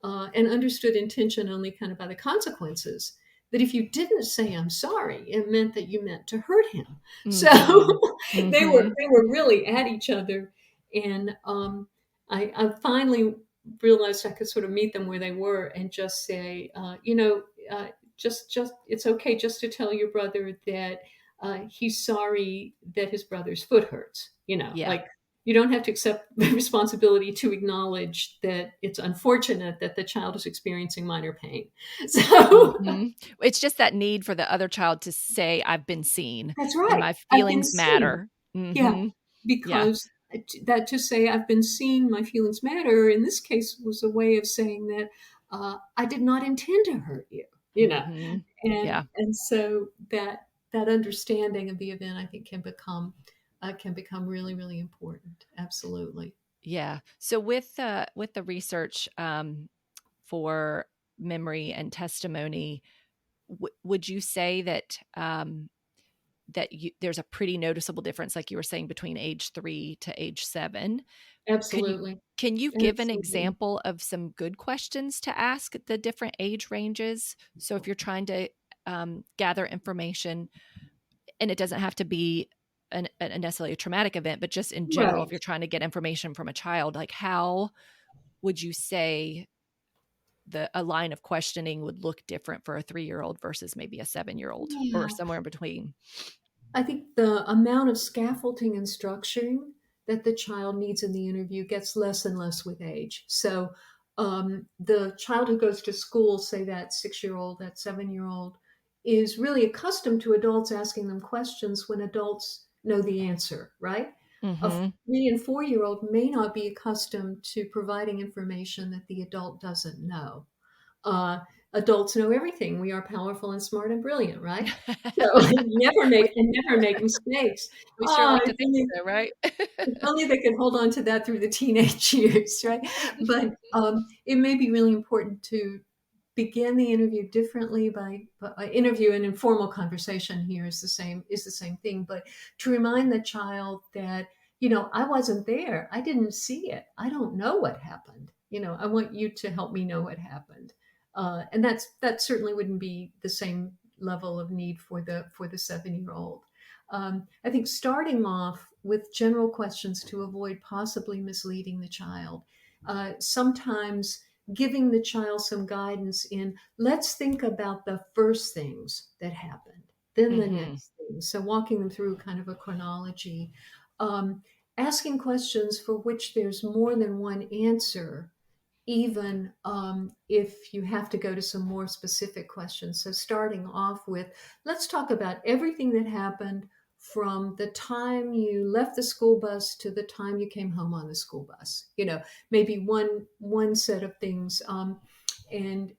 and understood intention only kind of by the consequences, that if you didn't say I'm sorry, it meant that you meant to hurt him. So Mm-hmm. they were really at each other. And I finally realized I could sort of meet them where they were and just say, just it's okay just to tell your brother that he's sorry that his brother's foot hurts. Yeah. Like, you don't have to accept the responsibility to acknowledge that it's unfortunate that the child is experiencing minor pain. So Hmm. It's just that need for the other child to say, I've been seen that's and right. my I've been feelings seen. matter. Yeah, Hmm. Yeah. because that to say I've been seen, my feelings matter, in this case was a way of saying that I did not intend to hurt you, Hmm. Yeah. and so that understanding of the event, I think, can become really, really important. Absolutely. Yeah. So with the research for memory and testimony, would you say that there's a pretty noticeable difference, like you were saying, between age 3 to age 7? Can you Absolutely. can you give an Absolutely. example of some good questions to ask at the different age ranges? So if you're trying to gather information, and it doesn't have to be necessarily a traumatic event, but just in general, if Right. you're trying to get information from a child, like how would you say a line of questioning would look different for a 3-year-old versus maybe a 7-year-old or Yeah. somewhere in between? I think the amount of scaffolding and structuring that the child needs in the interview gets less and less with age. So the child who goes to school, say that 6-year-old, that 7-year-old, is really accustomed to adults asking them questions when adults know the answer, right? A Mhm. 3 and 4-year-old may not be accustomed to providing information that the adult doesn't know. uh, Adults know everything. We are powerful and smart and brilliant, right? So We never make mistakes. we sure like to If think only, so, right? if only they could hold on to that through the teenage years, right? But it may be really important to begin the interview differently by interview and informal conversation here is the same thing, but to remind the child that I wasn't there, I didn't see it, I don't know what happened, I want you to help me know what happened. And that certainly wouldn't be the same level of need for the 7-year-old. I think starting off with general questions to avoid possibly misleading the child. Sometimes giving the child some guidance in, let's think about the first things that happened, then the Mhm. next thing. So walking them through kind of a chronology. Um, Asking questions for which there's more than one answer, even if you have to go to some more specific questions. So, starting off with, let's talk about everything that happened from the time you left the school bus to the time you came home on the school bus. Maybe one set of things, and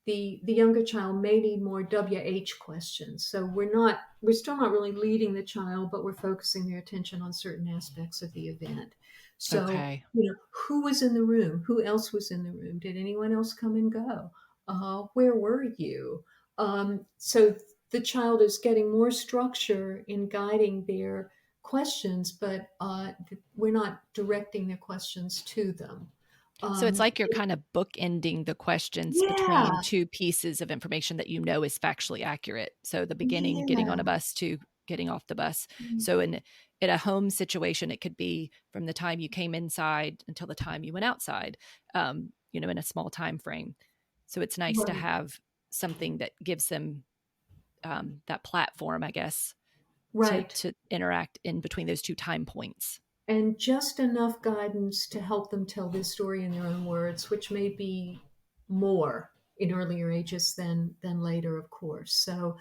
the younger child may need more WH questions. So we're still not really leading the child, but we're focusing their attention on certain aspects of the event. So Okay. who was in the room? Who else was in the room? Did anyone else come and go? Where were you? So the child is getting more structure in guiding their questions, but we're not directing their questions to them. So it's Um, like you're kind of bookending the questions between yeah, two pieces of information that is factually accurate. So the beginning, getting on a yeah, bus, to getting off the bus. So in a home situation, it could be from the time you came inside until the time you went outside, in a small time frame. So it's nice to right, have something that gives them that platform, I guess, to right. interact in between those two time points. And just enough guidance to help them tell their story in their own words, which may be more in earlier ages than later, of course. So,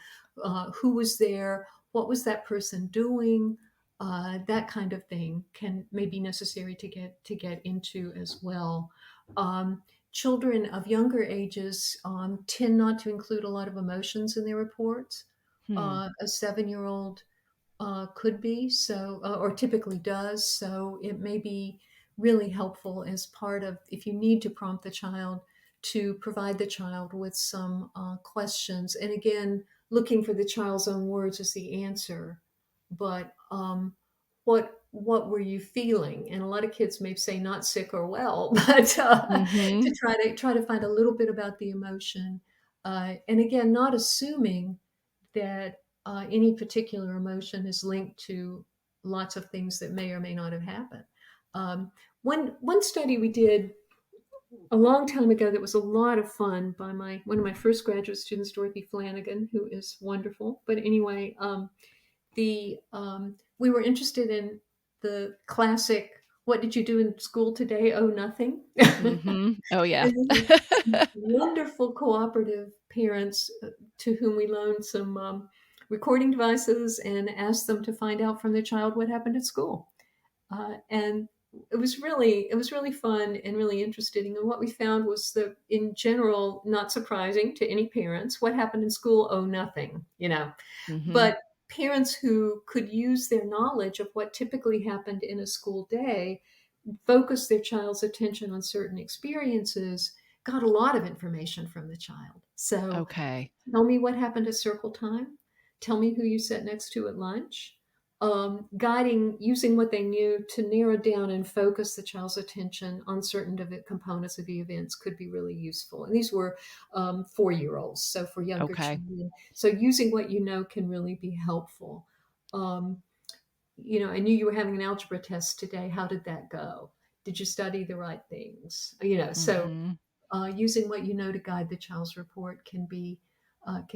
who was there? What was that person doing? That kind of thing may be necessary to get into as well. Um, Children of younger ages tend not to include a lot of emotions in their reports. Hmm. A 7-year-old could be so, or typically does. So it may be really helpful as part of, if you need to prompt the child, to provide the child with some questions. And again, looking for the child's own words as the answer. But what were you feeling? And a lot of kids may say not sick or well, but Mm-hmm. to try to find a little bit about the emotion, and again, not assuming that any particular emotion is linked to lots of things that may or may not have happened. One study we did a long time ago that was a lot of fun by my one of my first graduate students, Dorothy Flanagan, who is wonderful. But anyway, the we were interested in the classic "What did you do in school today? Oh, nothing." Mm-hmm. Oh, yeah. And we had some wonderful cooperative parents to whom we loaned some recording devices and asked them to find out from their child what happened at school. And it was really fun and really interesting. And what we found was that, in general, not surprising to any parents, what happened in school? Oh, nothing, you know. Mm-hmm. But parents who could use their knowledge of what typically happened in a school day, focus their child's attention on certain experiences, got a lot of information from the child. So, Okay. tell me what happened at circle time. Tell me who you sat next to at lunch. Guiding, using what they knew to narrow down and focus the child's attention on certain components of the events could be really useful. And these were 4-year olds, so for younger Okay. children. So using what you know can really be helpful. Um, I knew you were having an algebra test today. How did that go? Did you study the right things? So Mm-hmm. using what you know to guide the child's report can be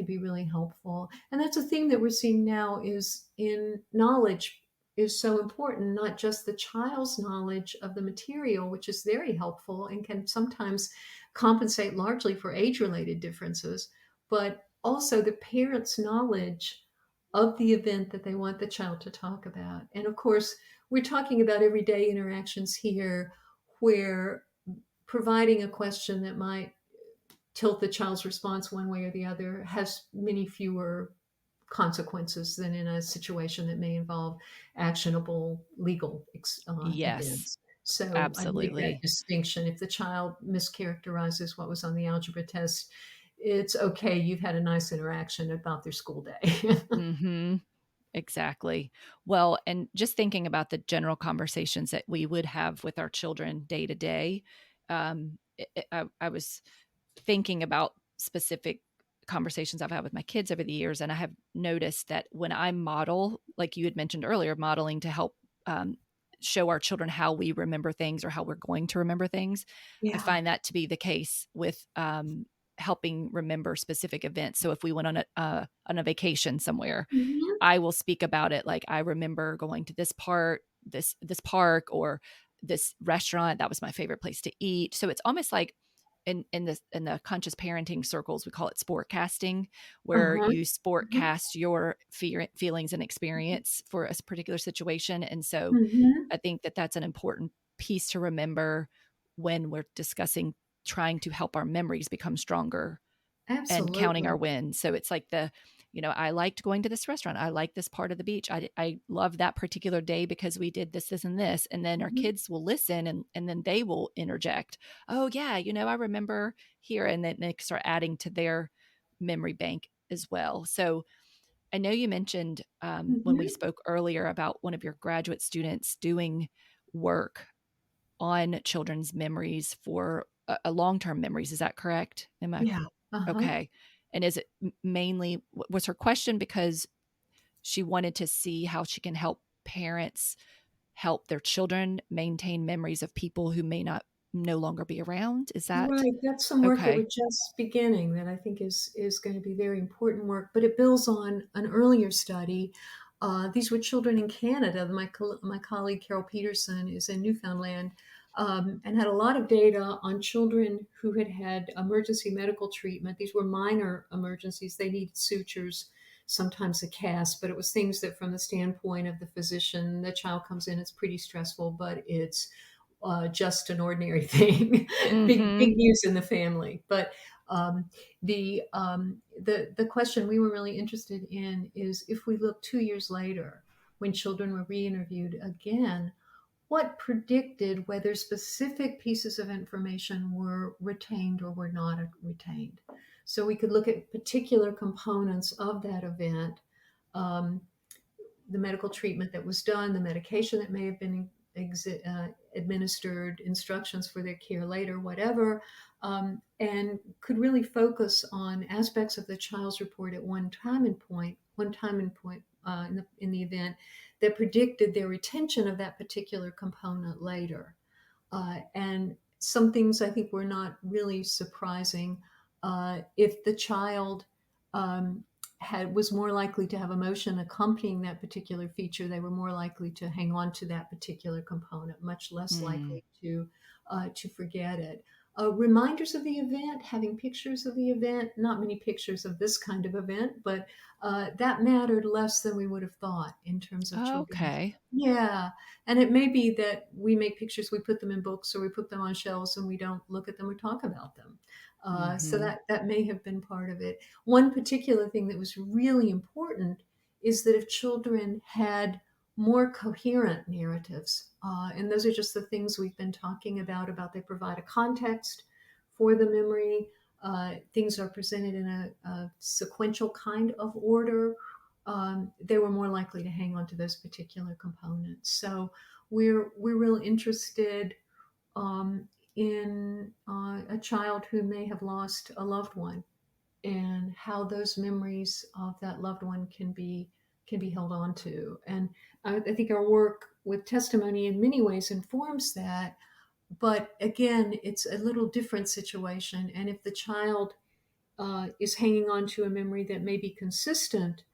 really helpful. And that's a theme that we're seeing now is in knowledge is so important, not just the child's knowledge of the material, which is very helpful and can sometimes compensate largely for age-related differences, but also the parent's knowledge of the event that they want the child to talk about. And of course, we're talking about everyday interactions here where providing a question that might tilt the child's response one way or the other has many fewer consequences than in a situation that may involve actionable legal Yes, events. So I make that absolutely. distinction. If the child mischaracterizes what was on the algebra test, it's okay. You've had a nice interaction about their school day. Mm-hmm. Exactly. Well, and just thinking about the general conversations that we would have with our children day to day, I was thinking about specific conversations I've had with my kids over the years, and I have noticed that when I model, like you had mentioned earlier, modeling to help um, show our children how we remember things or how we're going to remember things, I Yeah. find that to be the case with helping remember specific events. So if we went on a vacation somewhere, Mhm. I will speak about it like I remember going to this park or this restaurant. That was my favorite place to eat. So it's almost like in the conscious parenting circles, we call it sport casting, where Uh-huh. you sport Mhm. cast your feelings and experience for a particular situation. And so Mhm. I think that that's an important piece to remember when we're discussing trying to help our memories become stronger and counting our Absolutely. wins. So it's like I liked going to this restaurant. I like this part of the beach. I love that particular day because we did this, this, and this. And then our Mhm. kids will listen and then they will interject. Oh yeah, I remember here. And then they start adding to their memory bank as well. So I know you mentioned when we Mhm. spoke earlier about one of your graduate students doing work on children's memories for a long-term memories. Is that correct? Am I Yeah. Uh-huh. okay? And is it mainly was her question because she wanted to see how she can help parents help their children maintain memories of people who may not no longer be around? Is that Right, that's some work that we're okay? just beginning that I think is going to be very important work, but it builds on an earlier study. These were children in Canada. My colleague Carol Peterson is in Newfoundland and had a lot of data on children who had had emergency medical treatment. These were minor emergencies. They needed sutures, sometimes a cast, but it was things that, from the standpoint of the physician, the child comes in, it's pretty stressful, but it's just an ordinary thing. Big Mhm. news in the family. But um, the question we were really interested in is if we look 2 years later, when children were re-interviewed again, what predicted whether specific pieces of information were retained or were not retained. So we could look at particular components of that event. Um, the medical treatment that was done, the medication that may have been administered, instructions for their care later, whatever, and could really focus on aspects of the child's report at one time and point in the event that predicted their retention of that particular component later. And some things I think were not really surprising. If the child was more likely to have emotion accompanying that particular feature, they were more likely to hang on to that particular component, much less likely to forget it. Reminders of the event, having pictures of the event, not many pictures of this kind of event, but that mattered less than we would have thought in terms of children. Okay. Yeah. And it may be that we make pictures, we put them in books or we put them on shelves and we don't look at them or talk about them. So that may have been part of it. One particular thing that was really important is that if children had more coherent narratives, and those are just the things we've been talking about they provide a context for the memory. Things are presented in a sequential kind of order. They were more likely to hang on to those particular components. So we're real interested in a child who may have lost a loved one and how those memories of that loved one can be held on to. And I think our work with testimony in many ways informs that. But again, it's a little different situation. And if the child is hanging on to a memory that may be consistent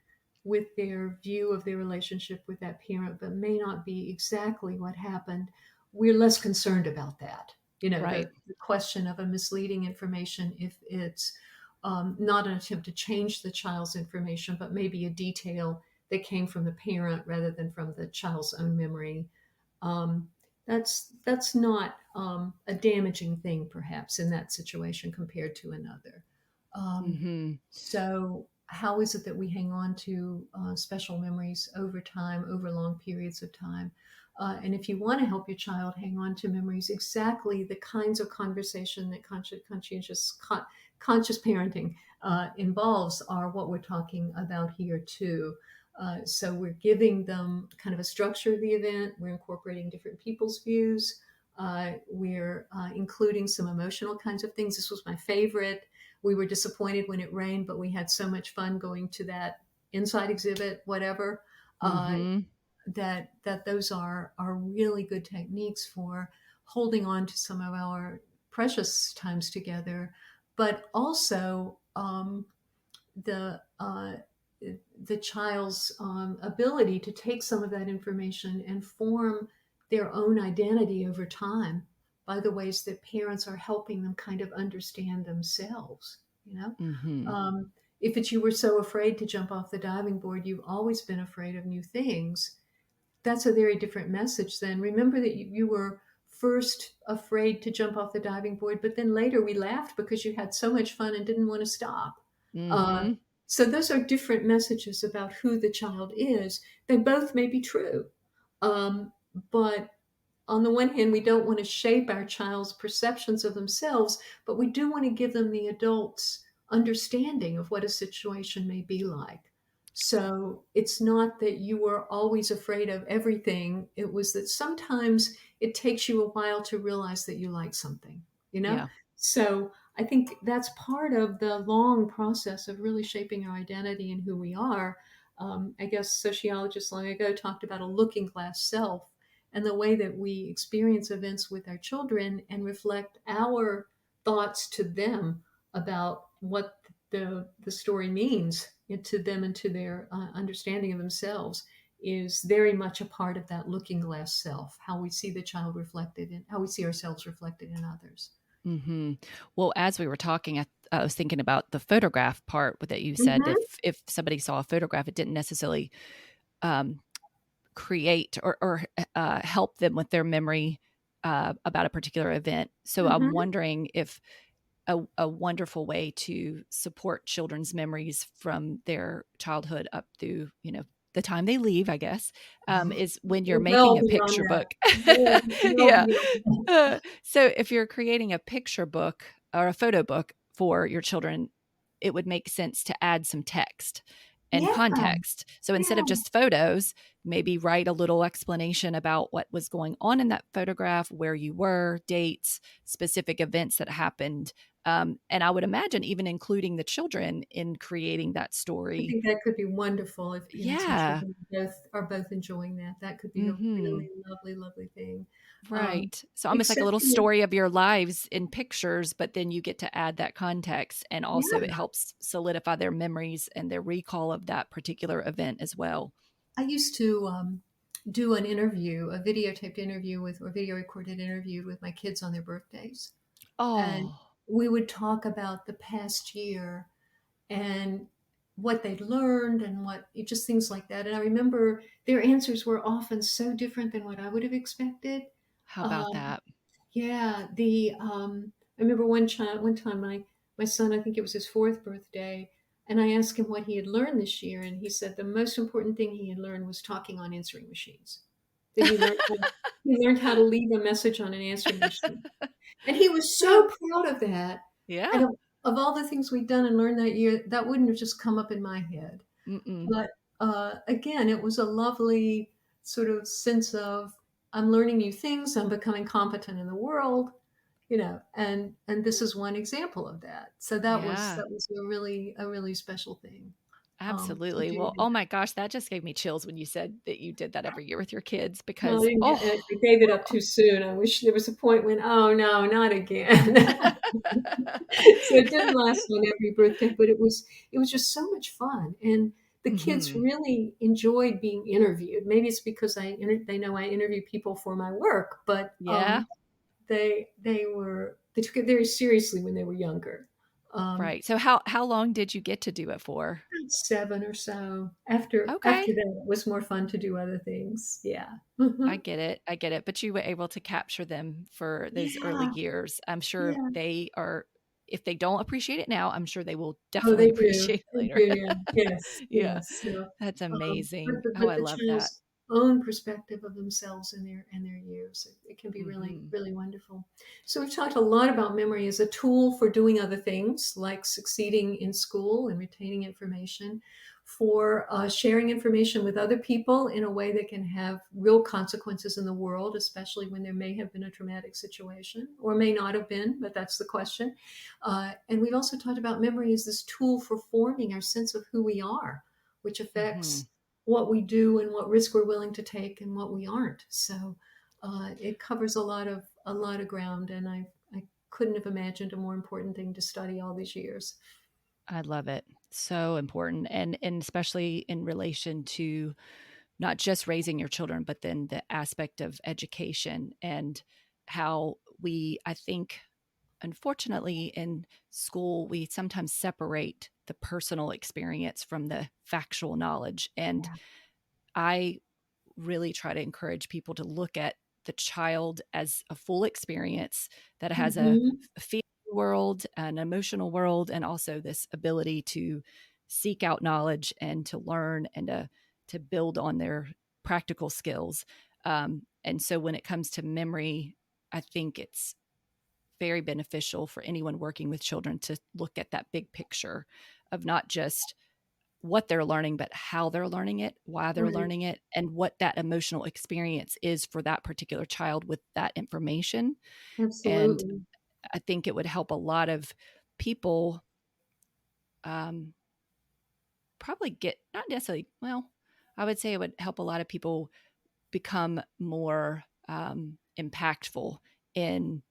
with their view of their relationship with that parent, but may not be exactly what happened, we're less concerned about that. Right. The question of a misleading information, if it's not an attempt to change the child's information, but maybe a detail that came from the parent rather than from the child's own memory. That's not a damaging thing, perhaps, in that situation compared to another. So how is it that we hang on to special memories over time, over long periods of time? And if you want to help your child hang on to memories, exactly the kinds of conversation that conscious parenting involves are what we're talking about here too. So we're giving them kind of a structure of the event. We're incorporating different people's views. We're including some emotional kinds of things. This was my favorite. We were disappointed when it rained, but we had so much fun going to that inside exhibit, whatever. That those are really good techniques for holding on to some of our precious times together, but also the child's ability to take some of that information and form their own identity over time by the ways that parents are helping them kind of understand themselves. If it's you were so afraid to jump off the diving board, you've always been afraid of new things. That's a very different message than remember that you were first afraid to jump off the diving board, but then later we laughed because you had so much fun and didn't want to stop. So those are different messages about who the child is. They both may be true. But on the one hand, we don't want to shape our child's perceptions of themselves, but we do want to give them the adult's understanding of what a situation may be like. So it's not that you were always afraid of everything. It was that sometimes it takes you a while to realize that you like something, Yeah. So I think that's part of the long process of really shaping our identity and who we are. I guess sociologists long ago talked about a looking glass self and the way that we experience events with our children and reflect our thoughts to them about what the story means to them and to their understanding of themselves is very much a part of that looking glass self, how we see the child reflected and how we see ourselves reflected in others. Well, as we were talking, I was thinking about the photograph part that you said. If somebody saw a photograph, it didn't necessarily create or help them with their memory about a particular event. So I'm wondering if a wonderful way to support children's memories from their childhood up through, the time they leave, I guess, is when you're making a picture book. Yeah. So if you're creating a picture book or a photo book for your children, it would make sense to add some text and Yeah, context. So instead yeah. of just photos, maybe write a little explanation about what was going on in that photograph, where you were, dates, specific events that happened. And I would imagine even including the children in creating that I story. think that could be wonderful if parents and Yeah. children both enjoying that. That could be a Hmm. really lovely, lovely thing. Um, Right. So almost like a except, little story of your lives in pictures, but then you get to add that context. And also it yeah, helps solidify their memories and their recall of that particular event as well. I used to do an interview, a videotaped interview with, or video recorded interview with my kids on their birthdays. And Oh, we would talk about the past year and what they'd learned and what just things like that. And I remember their answers were often so different than what I would have expected. how about Um, that? yeah, the I remember one time my son, I think it was his fourth birthday, and I asked him what he had learned this year, and he said the most important thing he had learned was talking on answering machines. That he learned how to leave a message on an answering machine. And he was so proud of that. And Yeah. of all the things we'd done and learned that year, that wouldn't have just come up in my head. Mm-mm. But again, it was a lovely sort of sense of I'm learning new things, I'm becoming competent in the world, and this is one example of that. So Yeah. that was a really special thing to Absolutely. do Well, that. oh my gosh, that just gave me chills when you said that you did that every year with your kids Well, because, oh, I gave it up too soon. I wish there was a point when, oh no, not again. So it didn't last on every birthday, but it was just so much fun, and the kids hmm, really enjoyed being interviewed. Maybe it's because they know I interview people for my work, but yeah, they took it very seriously when they were younger. right. So how long did you get to do it for? 7 or so. Okay. After that, it was more fun to do other things. Yeah. I get it. I get it. But you were able to capture them for those early Yeah. years. I'm sure Yeah. they are, if they don't appreciate it now, I'm sure they will Oh, definitely they do. appreciate it They later. do, yeah. Yes, Yeah. yes. So, That's but amazing. Oh, but I the love that. child's own perspective of themselves and their years, it can be really, Hmm. really wonderful. So we've talked a lot about memory as a tool for doing other things like succeeding in school and retaining information, for sharing information with other people in a way that can have real consequences in the world, especially when there may have been a traumatic situation or may not have been, but that's the question. And we've also talked about memory as this tool for forming our sense of who we are, which Hmm. affects what we do and what risk we're willing to take and what we aren't. So it covers a lot of ground, and I couldn't have imagined a more important thing to study all these years. I love it. So important. And especially in relation to not just raising your children, but then the aspect of education and how I think, unfortunately, in school, we sometimes separate the personal experience from the factual knowledge. And Yeah. I really try to encourage people to look at the child as a full experience that has a Hmm. feeling world, an emotional world, and also this ability to seek out knowledge and to learn and to build on their practical skills. And so when it comes to memory, I think it's very beneficial for anyone working with children to look at that big picture of not just what they're learning, but how they're learning it, why they're Right. learning it, and what that emotional experience is for that particular child with that information. And Absolutely. I think it would help a lot of people um, probably get, not necessarily, well, I would say it would help a lot of people become more impactful in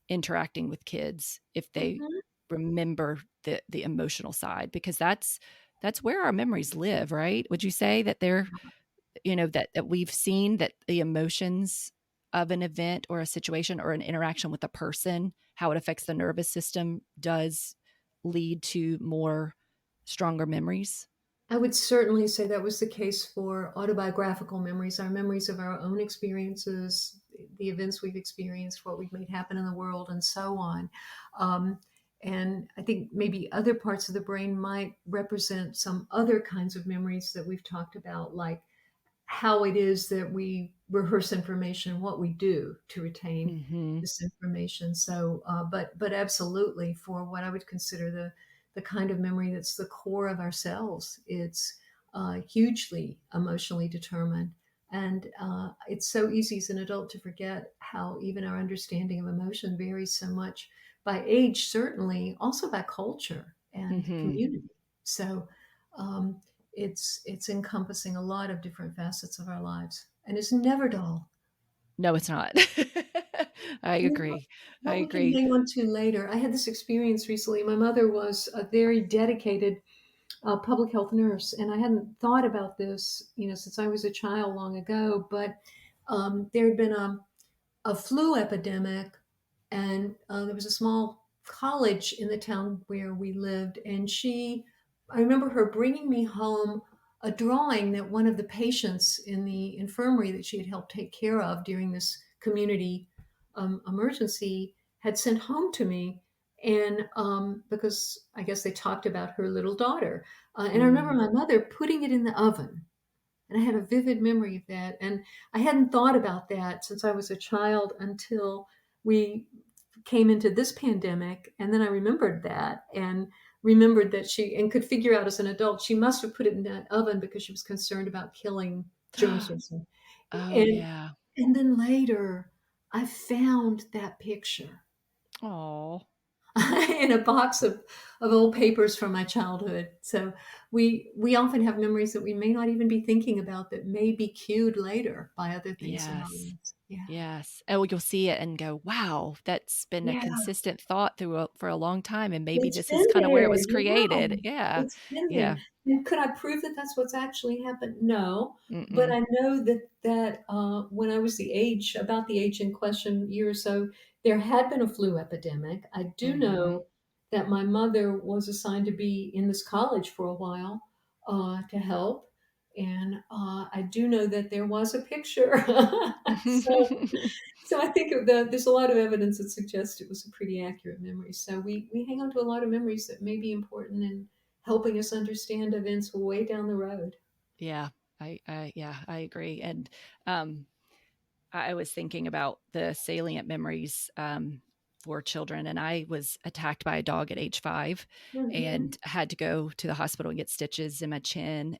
interacting with kids if they Hmm. remember the emotional side, because that's where our memories live, right? Would you say that they're, that we've seen that the emotions of an event or a situation or an interaction with a person, how it affects the nervous system, does lead to more stronger memories? I would certainly say that was the case for autobiographical memories, our memories of our own experiences, the events we've experienced, what we've made happen in the world, and so on. Um, and I think maybe other parts of the brain might represent some other kinds of memories that we've talked about, like how it is that we rehearse information, what we do to retain Hmm. this information. So, but absolutely, for what I would consider the kind of memory that's the core of ourselves, it's hugely emotionally determined. And it's so easy as an adult to forget how even our understanding of emotion varies so much by age, certainly, also by culture and Mm-hmm. community. So um, it's encompassing a lot of different facets of our lives, and it's never dull. No, it's not. I You know, agree. I what we can agree. hang on to later. I had this experience recently. My mother was a very dedicated public health nurse, and I hadn't thought about this, since I was a child long ago. But there had been a flu epidemic, and there was a small college in the town where we lived, and I remember her bringing me home a drawing that one of the patients in the infirmary that she had helped take care of during this community emergency had sent home to me. And because I guess they talked about her little daughter. And I remember Mm. my mother putting it in the oven, and I had a vivid memory of that. And I hadn't thought about that since I was a child until we came into this pandemic. And then I remembered that, and remembered that and could figure out as an adult, she must have put it in that oven because she was concerned about killing germs or something. Oh, And, yeah. and then later I found that picture Oh, in a box of old papers from my childhood. So we often have memories that we may not even be thinking about that may be cued later by other things in our yes. lives. Yeah. Yes. Oh, you'll see it and go, wow, that's been a Yeah. consistent thought for a long time. And maybe It's this is been kind of where it there. was Yeah. created. Yeah. It's been there. Yeah. And could I prove that that's what's actually happened? No. But Mm-mm. I know that when I was about the age in question, a year or so, there had been a flu epidemic. I do Mm-hmm. know that my mother was assigned to be in this college for a while to help. And I do know that there was a picture. So I think there's a lot of evidence that suggests it was a pretty accurate memory. So we hang on to a lot of memories that may be important in helping us understand events way down the road. Yeah. I agree. And um, I was thinking about the salient memories for children, and I was attacked by a dog at age 5 Hmm. and had to go to the hospital and get stitches in my chin.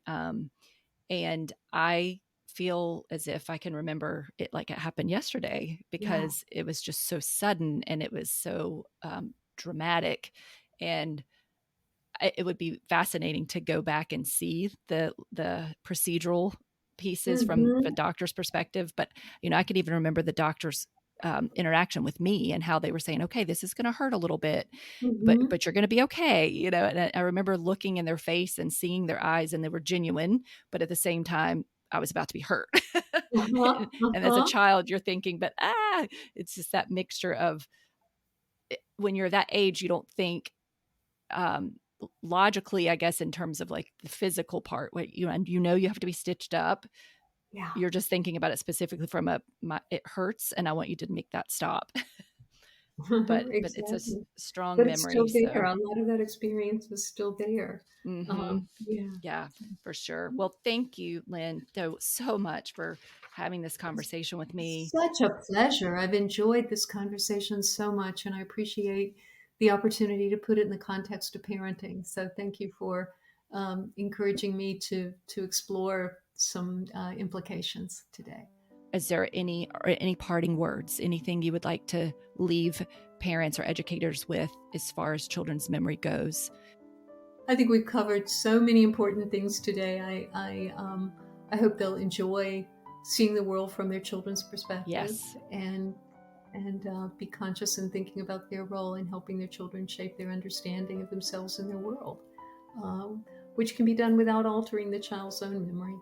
And I feel as if I can remember it like it happened yesterday Yeah. because it was just so sudden and it was so dramatic. And it would be fascinating to go back and see the procedural pieces from the Hmm. doctor's perspective. But I could even remember the doctor's interaction with me and how they were saying, "Okay, this is going to hurt a little bit, but Hmm. you're going to be okay." And I remember looking in their face and seeing their eyes, and they were genuine, but at the same time, I was about to be hurt. Uh-huh. And as a Uh-huh. child, you're thinking, but it's just that mixture of when you're that age, you don't think um logically, I guess, in terms of like the physical part, what and you have to be stitched up. Yeah. You're just thinking about it specifically from it hurts and I want you to make that stop. But it's a Exactly. strong But it's memory. still there. So A lot of that experience was still there. hmm Yeah. yeah, for sure. Well, thank you, Lynn, so much for having this conversation with me. Such a pleasure. I've enjoyed this conversation so much, and I appreciate the opportunity to put it in the context of parenting. So, thank you for encouraging me to explore some implications today. Is there any parting words, anything you would like to leave parents or educators with as far as children's memory goes? I think we've covered so many important things today. I hope they'll enjoy seeing the world from their children's perspective, Yes. and be conscious in thinking about their role in helping their children shape their understanding of themselves and their world, which can be done without altering the child's own memory.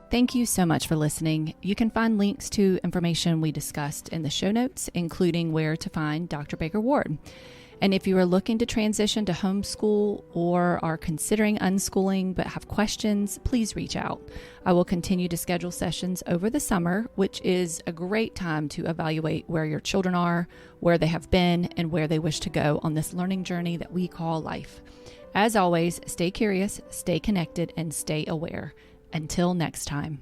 Thank you so much for listening. You can find links to information we discussed in the show notes, including where to find Dr. Baker-Ward. And if you are looking to transition to homeschool or are considering unschooling but have questions, please reach out. I will continue to schedule sessions over the summer, which is a great time to evaluate where your children are, where they have been, and where they wish to go on this learning journey that we call life. As always, stay curious, stay connected, and stay aware. Until next time.